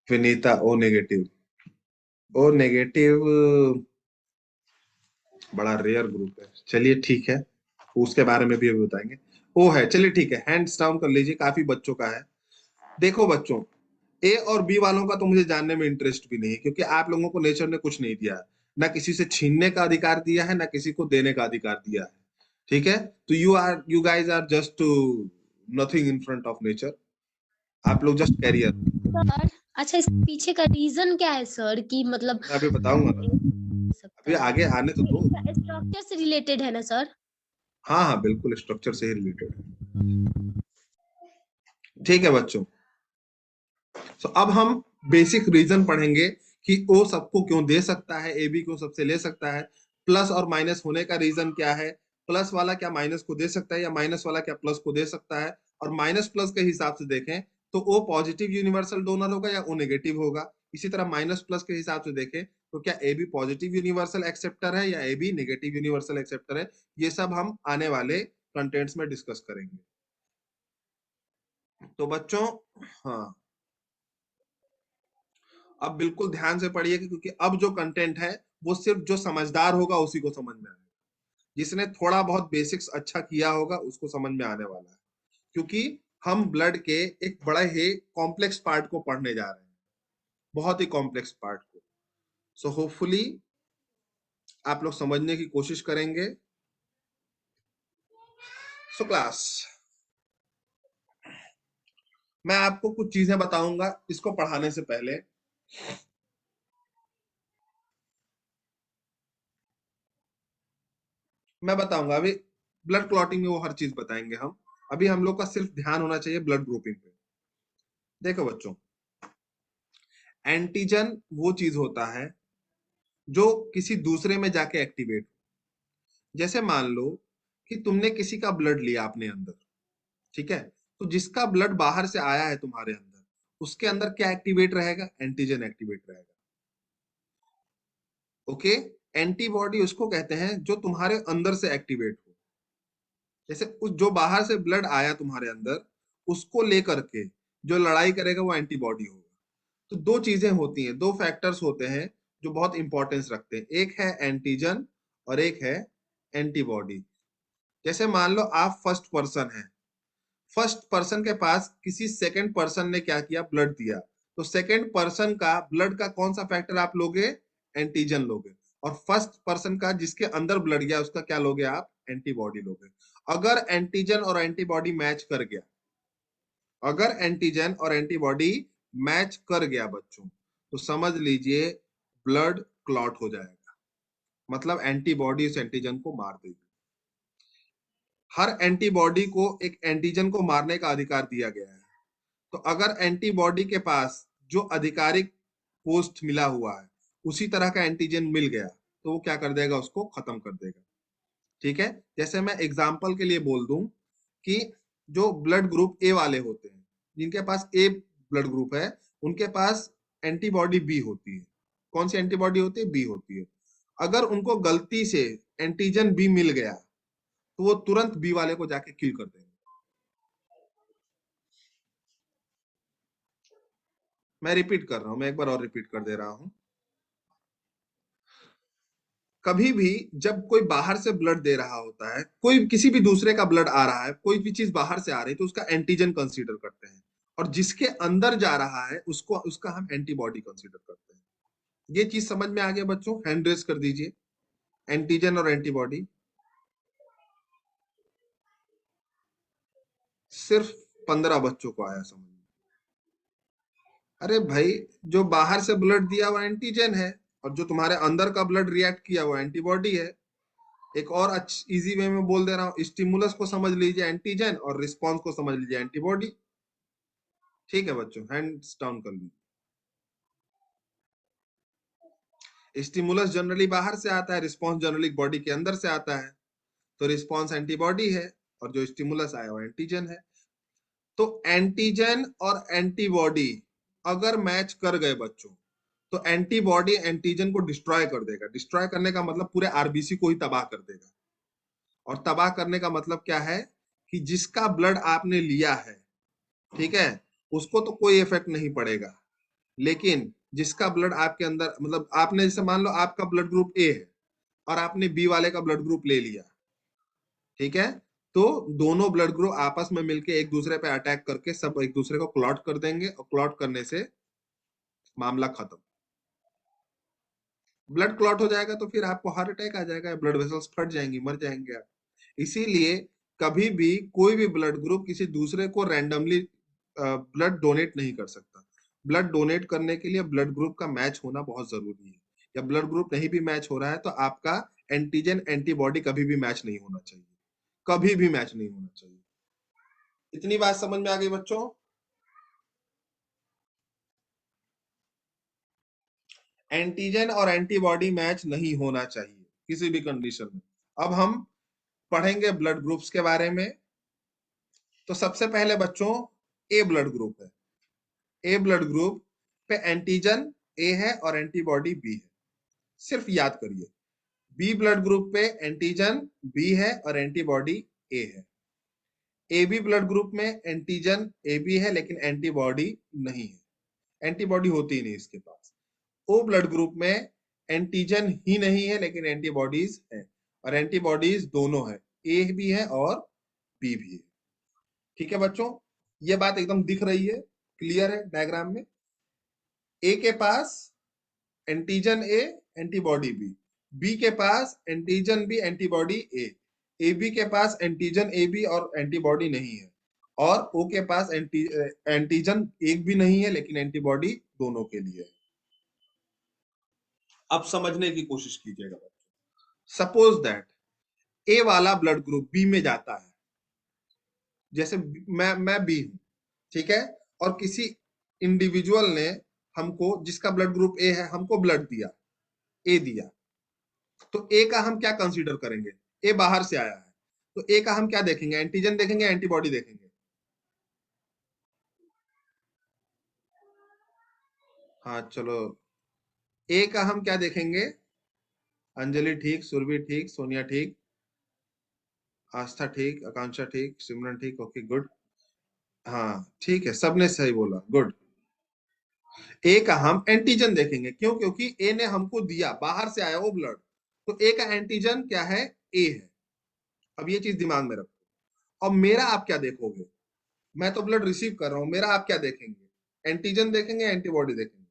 Vinita O negative. O negative बड़ा रेयर ग्रुप है, चलिए ठीक है, उसके बारे में भी अभी बताएंगे। ओ है, चलिए ठीक है, हैंड्स डाउन कर लीजिए, काफी बच्चों का है। देखो बच्चों, ए और बी वालों का तो मुझे जानने में इंटरेस्ट भी नहीं है, क्योंकि आप लोगों को नेचर ने कुछ नहीं दिया, ना किसी से छीनने का अधिकार दिया है, ना किसी को देने का अधिकार दिया है, ठीक है? तो you guys are just nothing in front of nature, आप लोग जस्ट कैरियर। सर अच्छा, इसके पीछे का रीजन क्या है सर, कि मतलब मैं अभी बताऊंगा ना, सकता अभी है आगे आने तो दो। इसका स्ट्रक्चर से रिलेटेड है ना सर? हाँ हाँ बिल्कुल, स्ट्रक्चर से ही रिलेटेड है। ठीक है बच्चों, तो अब हम बेसिक रीजन पढ़ेंगे कि ओ सबको क्यों दे सकता है, ए बी को सबसे ले सकता है, प्लस और माइनस होने का रीजन क्या है, प्लस वाला क्या माइनस को दे सकता है, या माइनस वाला क्या प्लस को दे सकता है, और माइनस प्लस के हिसाब से देखें तो ओ पॉजिटिव यूनिवर्सल डोनर होगा या ओ नेगेटिव होगा। इसी तरह माइनस प्लस के हिसाब से देखें तो क्या A B positive universal acceptor है या A B negative universal acceptor है। ये सब हम आने वाले कंटेंट्स में डिस्कस करेंगे। तो बच्चों, हाँ, अब बिल्कुल ध्यान से पढ़िए, क्योंकि अब जो कंटेंट है वो सिर्फ जो समझदार होगा उसी को समझ में आएगा, जिसने थोड़ा बहुत बेसिक्स अच्छा किया होगा उसको समझ में आने वाला है, क्योंकि हम ब्लड के एक बड़ा ही कॉम्प्लेक्स पार्ट को पढ़ने जा रहे हैं, बहुत ही कॉम्प्लेक्स पार्ट को। सो होपफुली आप लोग समझने की कोशिश करेंगे। सो क्लास, मैं आपको कुछ चीजें बताऊंगा इसको पढ़ाने से पहले। मैं बताऊंगा अभी, ब्लड क्लॉटिंग में वो हर चीज बताएंगे हम, अभी हम लोग का सिर्फ ध्यान होना चाहिए ब्लड ग्रुपिंग पे। देखो बच्चों, एंटीजन वो चीज होता है जो किसी दूसरे में जाके एक्टिवेट, जैसे मान लो कि तुमने किसी का ब्लड लिया अपने अंदर, ठीक है? तो जिसका ब्लड बाहर से आया है तुम्हारे अंदर, उसके अंदर क्या एक्टिवेट रहेगा? एंटीजन एक्टिवेट रहेगा। ओके, एंटीबॉडी उसको कहते हैं जो तुम्हारे अंदर से एक्टिवेट हो। जैसे उस जो बाहर से ब्लड आया तुम्हारे अंदर, उसको लेकर के जो लड़ाई करेगा वो एंटीबॉडी होगा। तो दो चीजें होती हैं, दो फैक्टर्स होते हैं जो बहुत इंपॉर्टेंस रखते हैं, एक है एंटीजन और एक है एंटीबॉडी। जैसे मान लो आप फर्स्ट पर्सन है, फर्स्ट पर्सन के पास किसी सेकंड पर्सन ने क्या किया? ब्लड दिया। तो सेकंड पर्सन का ब्लड का कौन सा फैक्टर आप लोगे? एंटीजन लोगे। और फर्स्ट पर्सन का जिसके अंदर ब्लड गया उसका क्या लोगे आप? एंटीबॉडी लोगे। अगर एंटीजन और एंटीबॉडी मैच कर गया, अगर एंटीजन और एंटीबॉडी मैच कर गया बच्चों, तो समझ लीजिए ब्लड क्लॉट हो जाएगा, मतलब एंटीबॉडी उस एंटीजन को मार देगी। हर एंटीबॉडी को एक एंटीजन को मारने का अधिकार दिया गया है। तो अगर एंटीबॉडी के पास जो आधिकारिक पोस्ट मिला हुआ है उसी तरह का एंटीजन मिल गया, तो वो क्या कर देगा? उसको खत्म कर देगा। ठीक है, जैसे मैं एग्जाम्पल के लिए बोल दूं कि जो ब्लड ग्रुप ए वाले होते हैं, जिनके पास ए ब्लड ग्रुप है, उनके पास एंटीबॉडी बी होती है। कौन सी एंटीबॉडी होती है? बी होती है। अगर उनको गलती से एंटीजन बी मिल गया तो वो तुरंत बी वाले को जाके किल कर देंगे। मैं रिपीट कर रहा हूं, मैं एक बार और रिपीट कर दे रहा हूं। कभी भी जब कोई बाहर से ब्लड दे रहा होता है, कोई किसी भी दूसरे का ब्लड आ रहा है, कोई भी चीज बाहर से आ रही है, तो उसका एंटीजन कंसीडर करते हैं, और जिसके अंदर जा रहा है उसको उसका हम एंटीबॉडी कंसीडर करते हैं। ये चीज समझ में आ गया बच्चों? हैंड रेस कर दीजिए। एंटीजन और एंटीबॉडी सिर्फ 15 बच्चों को आया समझ में। अरे भाई, जो बाहर से ब्लड दिया वो एंटीजन है, और जो तुम्हारे अंदर का ब्लड रिएक्ट किया वो एंटीबॉडी है। एक और इजी वे में बोल दे रहा हूँ, स्टिमुलस को समझ लीजिए एंटीजन और रिस्पॉन्स को समझ लीजिए एंटीबॉडी। ठीक है बच्चों, हैंड्स डाउन कर लीजिए। स्टिमुलस जनरली बाहर से आता है, रिस्पॉन्स जनरली बॉडी के अंदर से आता है। तो रिस्पॉन्स एंटीबॉडी है और जो स्टिमुलस आया वो एंटीजन है। तो एंटीजन और एंटीबॉडी अगर मैच कर गए बच्चों, तो एंटीबॉडी एंटीजन को डिस्ट्रॉय कर देगा। डिस्ट्रॉय करने का मतलब पूरे आरबीसी को ही तबाह कर देगा। और तबाह करने का मतलब क्या है? कि जिसका ब्लड आपने लिया है, ठीक है, उसको तो कोई इफेक्ट नहीं पड़ेगा, लेकिन जिसका ब्लड आपके अंदर, मतलब आपने जैसे मान लो आपका ब्लड ग्रुप ए है और आपने बी वाले का ब्लड ग्रुप ले लिया, ठीक है, तो दोनों ब्लड ग्रुप आपस में मिलके एक दूसरे पे अटैक करके सब एक दूसरे को क्लॉट कर देंगे और क्लॉट करने से मामला खत्म। ब्लड क्लॉट हो जाएगा तो फिर आपको हार्ट अटैक आ जाएगा, ब्लड वेसल्स फट जाएंगी, मर जाएंगे आप। इसीलिए कभी भी कोई भी ब्लड ग्रुप किसी दूसरे को रैंडमली ब्लड डोनेट नहीं कर सकता। ब्लड डोनेट करने के लिए ब्लड ग्रुप का मैच होना बहुत जरूरी है। या ब्लड ग्रुप नहीं भी मैच हो रहा है तो आपका एंटीजन एंटीबॉडी कभी भी मैच नहीं होना चाहिए, कभी भी मैच नहीं होना चाहिए। इतनी बात समझ में आ गई बच्चों? एंटीजन और एंटीबॉडी मैच नहीं होना चाहिए किसी भी कंडीशन में। अब हम पढ़ेंगे ब्लड ग्रुप्स के बारे में। तो सबसे पहले बच्चों ए ब्लड ग्रुप है। ए ब्लड ग्रुप पे एंटीजन ए है और एंटीबॉडी बी है, सिर्फ याद करिए। बी ब्लड ग्रुप पे एंटीजन बी है और एंटीबॉडी ए है। ए बी ब्लड ग्रुप में एंटीजन ए बी है लेकिन एंटीबॉडी नहीं है, एंटीबॉडी होती ही नहीं इसके पास। ओ ब्लड ग्रुप में एंटीजन ही नहीं है लेकिन एंटीबॉडीज है, और एंटीबॉडीज दोनों है, ए भी है और बी भी है। ठीक है बच्चों, ये बात एकदम दिख रही है, क्लियर है डायग्राम में। ए के पास antigen A antibody B, B के पास antigen B antibody A B के पास एंटीजन ए बी और एंटीबॉडी नहीं है, और ओ के पास एंटीजन एक भी नहीं है लेकिन एंटीबॉडी दोनों के लिए है। अब समझने की कोशिश कीजिएगा बच्चों। सपोज दैट ए वाला ब्लड ग्रुप बी में जाता है, जैसे मैं बी हूं, ठीक है, और किसी इंडिविजुअल ने हमको, जिसका ब्लड ग्रुप ए है, हमको ब्लड दिया, ए दिया, तो ए का हम क्या कंसीडर करेंगे? ए बाहर से आया है तो ए का हम क्या देखेंगे? एंटीजन देखेंगे, एंटीबॉडी देखेंगे? हाँ चलो, ए का हम क्या देखेंगे? अंजलि ठीक, सुरभि ठीक, सोनिया ठीक, आस्था ठीक, आकांक्षा ठीक, सिमरन ठीक, ओके गुड। हाँ ठीक है, सबने सही बोला, गुड। ए का हम एंटीजन देखेंगे, क्यों? क्योंकि ए ने हमको दिया, बाहर से आया वो ब्लड, तो ए का एंटीजन क्या है? ए है। अब ये चीज दिमाग में रखो। अब मेरा आप क्या देखोगे? मैं तो ब्लड रिसीव कर रहा हूं, मेरा आप क्या देखेंगे? एंटीजन देखेंगे, एंटीबॉडी देखेंगे?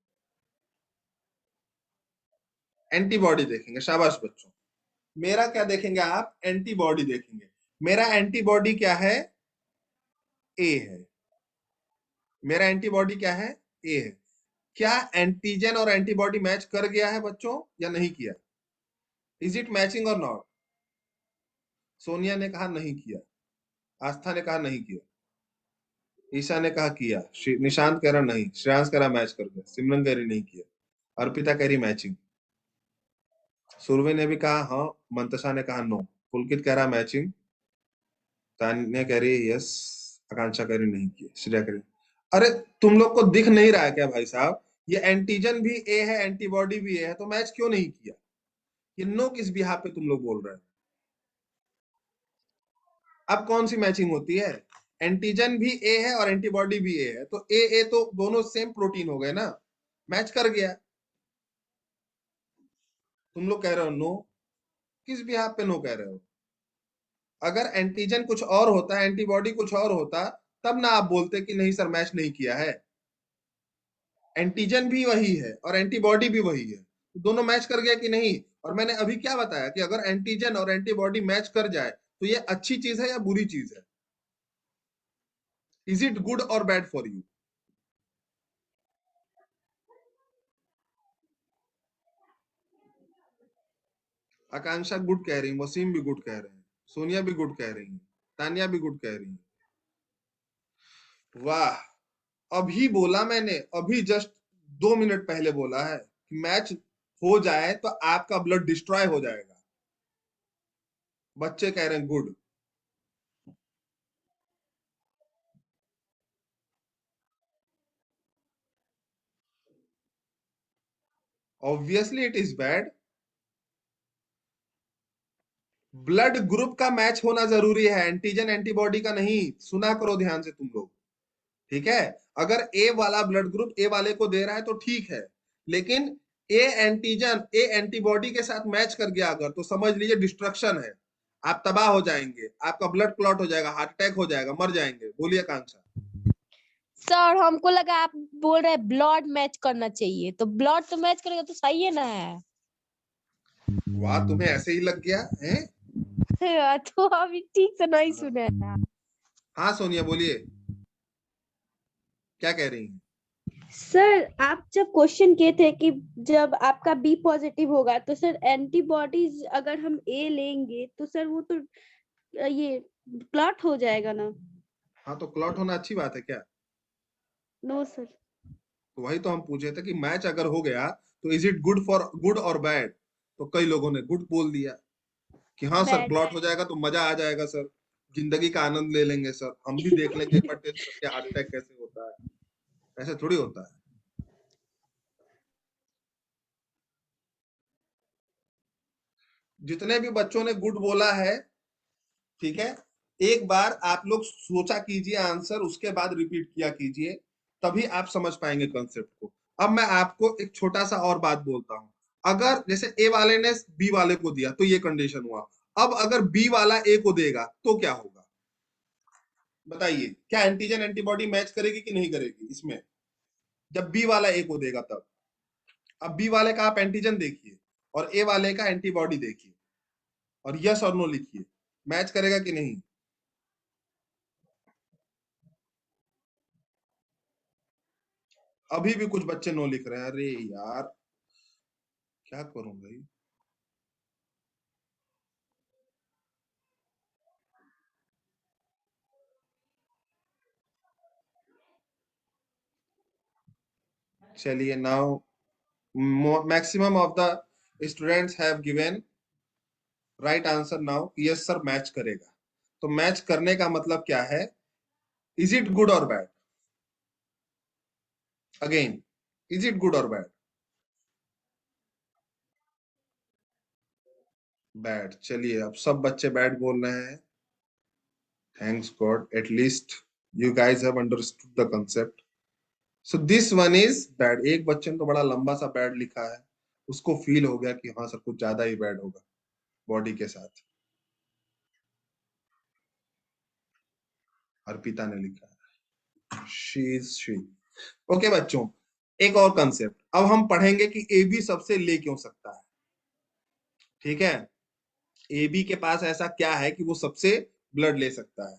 एंटीबॉडी देखेंगे, शाबाश बच्चों। मेरा क्या देखेंगे आप? एंटीबॉडी देखेंगे। मेरा एंटीबॉडी क्या है? ए है। मेरा एंटीबॉडी क्या है? ए है। क्या एंटीजन और एंटीबॉडी मैच कर गया है बच्चों या नहीं किया? इज इट मैचिंग और नॉट? सोनिया ने कहा नहीं किया, आस्था ने कहा नहीं किया, ईशा ने कहा किया, निशांत कह रहा नहीं, श्रेयांश कह रहा मैच कर गया, सिमरन कह रही नहीं किया, अर्पिता कह रही मैचिंग, सुरभि ने भी कहा हाँ, मंतशा ने कहा नो, पुलकित कह रहा मैचिंग, तान्या कह रही यस, आकांक्षा कह रही नहीं किया, श्रेया कह रही। अरे तुम लोग को दिख नहीं रहा है क्या भाई साहब? ये एंटीजन भी ए है, एंटीबॉडी भी ए है, तो मैच क्यों नहीं किया? ये नो किस बिहाफ पे तुम लोग बोल रहे हैं? अब कौन सी मैचिंग होती है? एंटीजन भी ए है और एंटीबॉडी भी ए है, तो ए तो दोनों सेम प्रोटीन हो गए ना, मैच कर गया। तुम लोग कह रहे हो नो, किस बिहाफ पे नो कह रहे हो? अगर एंटीजन कुछ और होता, एंटीबॉडी कुछ और होता, तब ना आप बोलते कि नहीं सर मैच नहीं किया है। एंटीजन भी वही है और एंटीबॉडी भी वही है, दोनों मैच कर गया कि नहीं? और मैंने अभी क्या बताया कि अगर एंटीजन और एंटीबॉडी मैच कर जाए तो ये अच्छी चीज है या बुरी चीज है? इज इट गुड और bad for you? Akanksha good कह रही है, वसीम भी गुड कह रहे हैं, सोनिया भी गुड कह रही है, तानिया भी गुड कह रही है। वाह, अभी बोला मैंने, अभी जस्ट 2 मिनट पहले बोला है कि मैच हो जाए तो आपका ब्लड डिस्ट्रॉय हो जाएगा। बच्चे कह रहे हैं good. Obviously it is bad. Blood group का मैच होना जरूरी है, एंटीजन एंटीबॉडी का नहीं। सुना करो ध्यान से तुम लोग, ठीक है? अगर ए वाला ब्लड ग्रुप ए वाले को दे रहा है तो ठीक है, लेकिन ए एंटीजन ए एंटीबॉडी के साथ मैच कर गया अगर, तो समझ लीजिए डिस्ट्रक्शन है। आप तबाह हो जाएंगे, आपका ब्लड क्लॉट हो जाएगा, हार्ट अटैक हो जाएगा, मर जाएंगे। बोलिए आकांक्षा। सर हमको लगा आप बोल रहे हैं ब्लड मैच करना चाहिए, तो ब्लड तो मैच करेगा तो सही है ना। वाह, तुम्हें ऐसे ही लग गया है। तो अभी ठीक से नहीं सुने ना। हाँ सोनिया बोलिए, क्या कह रही हैं? सर आप जब क्वेश्चन किए थे कि जब आपका बी पॉजिटिव होगा तो सर एंटीबॉडीज अगर हम ए लेंगे तो सर वो तो ये क्लॉट हो जाएगा ना। हाँ तो क्लॉट होना अच्छी बात है क्या? No sir. तो वही तो हम पूछे थे कि मैच अगर हो गया तो is it good for good और बैड? तो कई लोगों ने गुड बोल दिया कि हाँ सर Bad. क्लॉट हो जाएगा तो मजा आ जाएगा सर, जिंदगी का आनंद ले लेंगे सर, हम भी देख लेंगे एक बार टेस्ट करके हार्ट अटैक कैसे होता है। ऐसे थोड़ी होता है। जितने भी बच्चों ने गुड बोला है, ठीक है, एक बार आप लोग सोचा कीजिए आंसर, उसके बाद रिपीट किया कीजिए, तभी आप समझ पाएंगे कंसेप्ट को। अब मैं आपको एक छोटा सा और बात बोलता हूं। अगर जैसे ए वाले ने बी वाले को दिया तो ये कंडीशन हुआ, अब अगर बी वाला ए को देगा तो क्या होगा? बताइए, क्या एंटीजन एंटीबॉडी मैच करेगी कि नहीं करेगी इसमें, जब बी वाला ए को देगा तब? अब बी वाले का आप एंटीजन देखिए और ए वाले का एंटीबॉडी देखिए और यस और नो लिखिए, मैच करेगा कि नहीं? अभी भी कुछ बच्चे नो लिख रहे हैं, अरे यार क्या करूं भाई। चलिए, now maximum of the students have given right answer now, yes sir match करेगा। तो मैच करने का मतलब क्या है? इज इट गुड और bad? Again, is it good और बैड? बैड। चलिए, अब सब बच्चे बैड बोल रहे हैं। Thanks God, at least you guys have understood the concept. So this one is bad. एक बच्चे ने तो बड़ा लंबा सा बैड लिखा है, उसको फील हो गया कि हाँ सर कुछ ज्यादा ही बैड होगा बॉडी के साथ। अर्पिता ने लिखा है शी। ओके बच्चों, एक और कंसेप्ट अब हम पढ़ेंगे कि ए बी सबसे ले क्यों सकता है। ठीक है, ए बी के पास ऐसा क्या है कि वो सबसे ब्लड ले सकता है।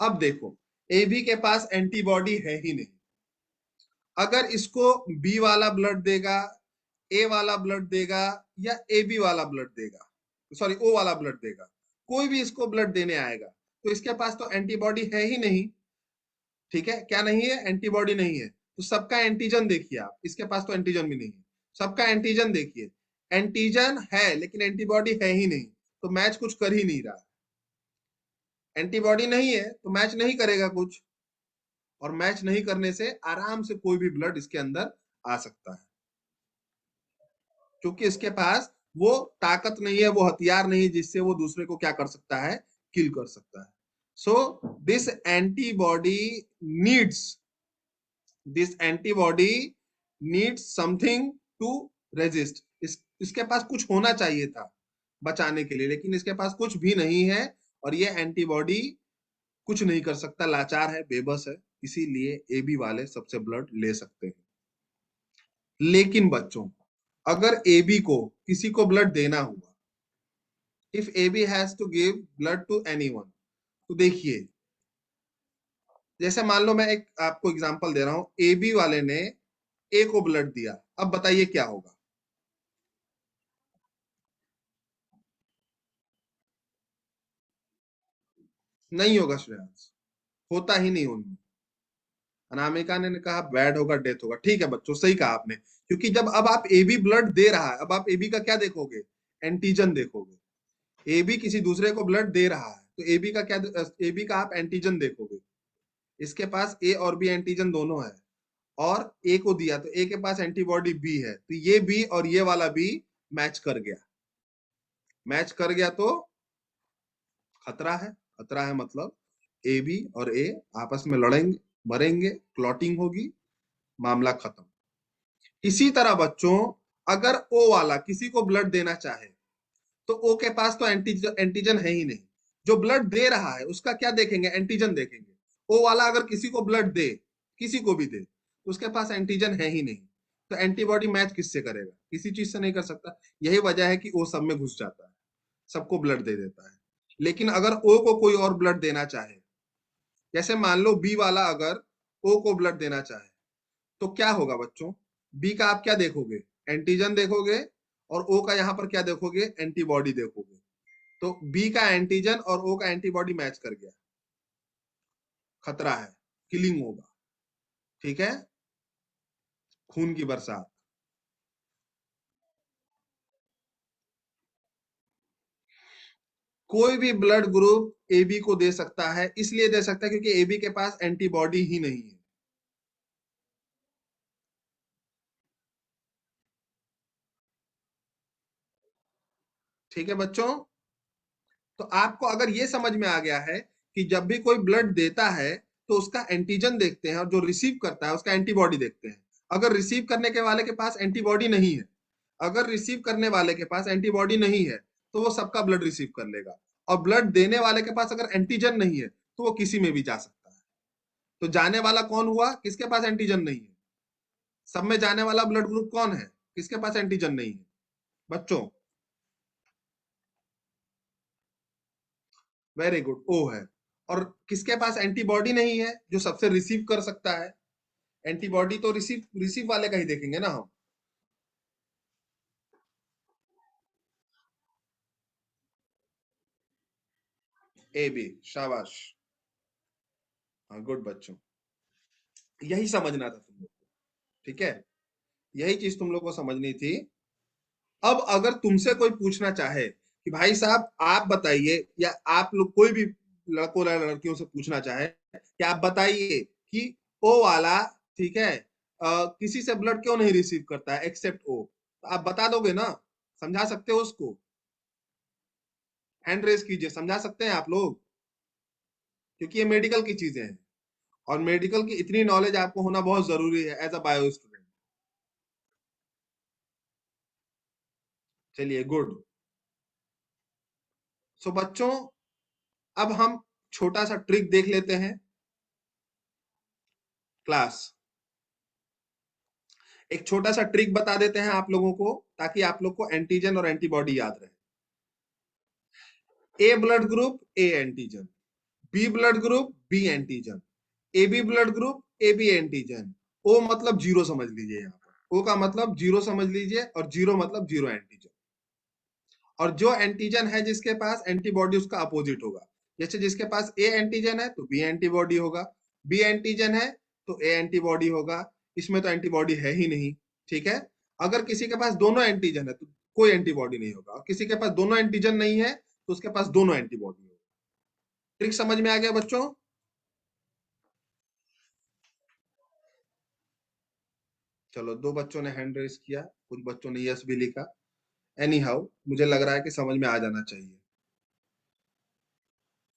अब देखो, ए बी के पास एंटीबॉडी है ही नहीं। अगर इसको बी वाला ब्लड देगा, ए वाला ब्लड देगा या ए बी वाला ब्लड देगा, सॉरी ओ वाला ब्लड देगा, कोई भी इसको ब्लड देने आएगा तो इसके पास तो एंटीबॉडी है ही नहीं। ठीक है, क्या नहीं है? एंटीबॉडी नहीं है। तो सबका एंटीजन देखिए आप, इसके पास तो एंटीजन भी नहीं है। सबका एंटीजन देखिए, एंटीजन है लेकिन एंटीबॉडी है ही नहीं, तो मैच कुछ कर ही नहीं रहा। एंटीबॉडी नहीं है तो मैच नहीं करेगा कुछ, और मैच नहीं करने से आराम से कोई भी ब्लड इसके अंदर आ सकता है, क्योंकि इसके पास वो ताकत नहीं है, वो हथियार नहीं है जिससे वो दूसरे को क्या कर सकता है? किल कर सकता है। So this antibody needs this antibody needs something to resist. इसके पास कुछ होना चाहिए था बचाने के लिए, लेकिन इसके पास कुछ भी नहीं है, और ये एंटीबॉडी कुछ नहीं कर सकता, लाचार है, बेबस है, इसीलिए ए बी वाले सबसे ब्लड ले सकते हैं। लेकिन बच्चों, अगर ए बी को किसी को ब्लड देना हुआ, if A B has to give blood to anyone, तो देखिए, जैसे मान लो मैं एक आपको एग्जांपल दे रहा हूं, ए बी वाले ने ए को ब्लड दिया, अब बताइए क्या होगा? नहीं होगा श्रेयांश, होता ही नहीं उनमें। अनामिका ने कहा बैड होगा, डेथ होगा। ठीक है बच्चों, सही कहा आपने, क्योंकि जब अब आप ए बी ब्लड दे रहा है, अब आप ए बी का क्या देखोगे? एंटीजन देखोगे। ए बी किसी दूसरे को ब्लड दे रहा है तो ए बी का क्या? ए बी का आप एंटीजन देखोगे। इसके पास ए और बी एंटीजन दोनों है, और ए को दिया तो ए के पास एंटीबॉडी बी है, तो ये बी और ये वाला बी मैच कर गया। मैच कर गया तो खतरा है। खतरा है मतलब ए बी और ए आपस में लड़ेंगे, मरेंगे, क्लॉटिंग होगी, मामला खत्म। इसी तरह बच्चों, अगर ओ वाला किसी को ब्लड देना चाहे तो ओ के पास तो एंटीजन है ही नहीं। जो ब्लड दे रहा है उसका क्या देखेंगे, एंटीजन देखेंगे। ओ वाला अगर किसी को ब्लड दे, किसी को भी दे, तो उसके पास एंटीजन है ही नहीं, तो एंटीबॉडी मैच किससे करेगा, किसी चीज से नहीं कर सकता। यही वजह है कि ओ सब में घुस जाता है, सबको ब्लड दे देता है। लेकिन अगर ओ को कोई और ब्लड देना चाहे, जैसे मान लो बी वाला अगर ओ को ब्लड देना चाहे, तो क्या होगा बच्चों, बी का आप क्या देखोगे, एंटीजन देखोगे, और ओ का यहाँ पर क्या देखोगे, एंटीबॉडी देखोगे। तो बी का एंटीजन और ओ का एंटीबॉडी मैच कर गया, खतरा है, किलिंग होगा, ठीक है, खून की बरसात। कोई भी ब्लड ग्रुप ए बी को दे सकता है, इसलिए दे सकता है क्योंकि ए बी के पास एंटीबॉडी ही नहीं है। ठीक है बच्चों, तो आपको अगर ये समझ में आ गया है कि जब भी कोई ब्लड देता है तो उसका एंटीजन देखते हैं, और जो रिसीव करता है उसका एंटीबॉडी देखते हैं। अगर रिसीव करने के वाले के पास एंटीबॉडी नहीं है, अगर रिसीव करने वाले के पास एंटीबॉडी नहीं है, तो वो सबका ब्लड रिसीव कर लेगा। और ब्लड देने वाले के पास अगर एंटीजन नहीं है, तो वो किसी में भी जा सकता है। तो जाने वाला कौन हुआ, किसके पास एंटीजन नहीं है। सब में जाने वाला ब्लड ग्रुप कौन है, किसके पास एंटीजन नहीं है बच्चों। वेरी गुड, ओ है। और किसके पास एंटीबॉडी नहीं है, जो सबसे रिसीव कर सकता है। एंटीबॉडी तो रिसीव वाले का ही देखेंगे ना हम। ए बी, शाबाश, हाँ गुड बच्चों, यही समझना था तुम लोग को, ठीक है, यही चीज तुम लोग को समझनी थी। अब अगर तुमसे कोई पूछना चाहे कि भाई साहब आप बताइए, या आप लोग कोई भी लड़कों या लड़कियों से पूछना चाहे कि आप बताइए कि ओ वाला, ठीक है, किसी से ब्लड क्यों नहीं रिसीव करता है एक्सेप्ट ओ, तो आप बता दोगे ना, समझा सकते हो उसको, हैंड रेज कीजिए, समझा सकते हैं आप लोग, क्योंकि ये मेडिकल की चीजें हैं, और मेडिकल की इतनी नॉलेज आपको होना बहुत जरूरी है एज अ बायो स्टूडेंट। चलिए गुड। सो बच्चों, अब हम छोटा सा ट्रिक देख लेते हैं क्लास। एक छोटा सा ट्रिक बता देते हैं आप लोगों को, ताकि आप लोग को एंटीजन और एंटीबॉडी याद रहे। A blood group A antigen, B blood group B antigen, A B blood group A B antigen. O मतलब जीरो समझ लीजिए, यहाँ पर ओ का मतलब जीरो समझ लीजिए, और जीरो मतलब जीरो एंटीजन। और जो एंटीजन है जिसके पास एंटीबॉडी, उसका अपोजिट होगा। जैसे जिसके पास ए एंटीजन है तो बी एंटीबॉडी होगा, बी एंटीजन है तो ए एंटीबॉडी होगा। इसमें तो एंटीबॉडी है ही नहीं, ठीक है। अगर किसी के पास दोनों एंटीजन है तो कोई एंटीबॉडी नहीं होगा, और किसी के पास दोनों एंटीजन नहीं है तो उसके पास दोनों एंटीबॉडी होगा। ट्रिक समझ में आ गया बच्चों। चलो, 2 बच्चों ने हैंड रेस किया, कुछ बच्चों ने यस भी लिखा। एनी हाउ, मुझे लग रहा है कि समझ में आ जाना चाहिए।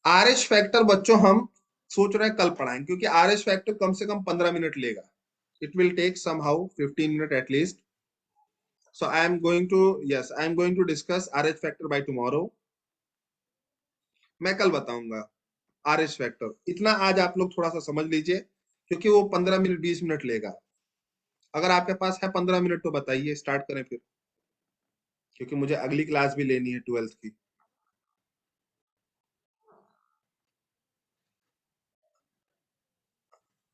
आरएच फैक्टर बच्चों हम सोच रहे हैं कल पढ़ाएंगे, क्योंकि आरएच फैक्टर कम से कम 15 मिनट लेगा। It will take somehow 15 minute at least. So I am going to discuss RH factor by tomorrow. मैं कल बताऊंगा RH फैक्टर। इतना आज आप लोग थोड़ा सा समझ लीजिए, क्योंकि वो 15 मिनट 20 मिनट लेगा। अगर आपके पास है 15 मिनट तो बताइए, स्टार्ट करें फिर, क्योंकि मुझे अगली क्लास भी लेनी है 12th की।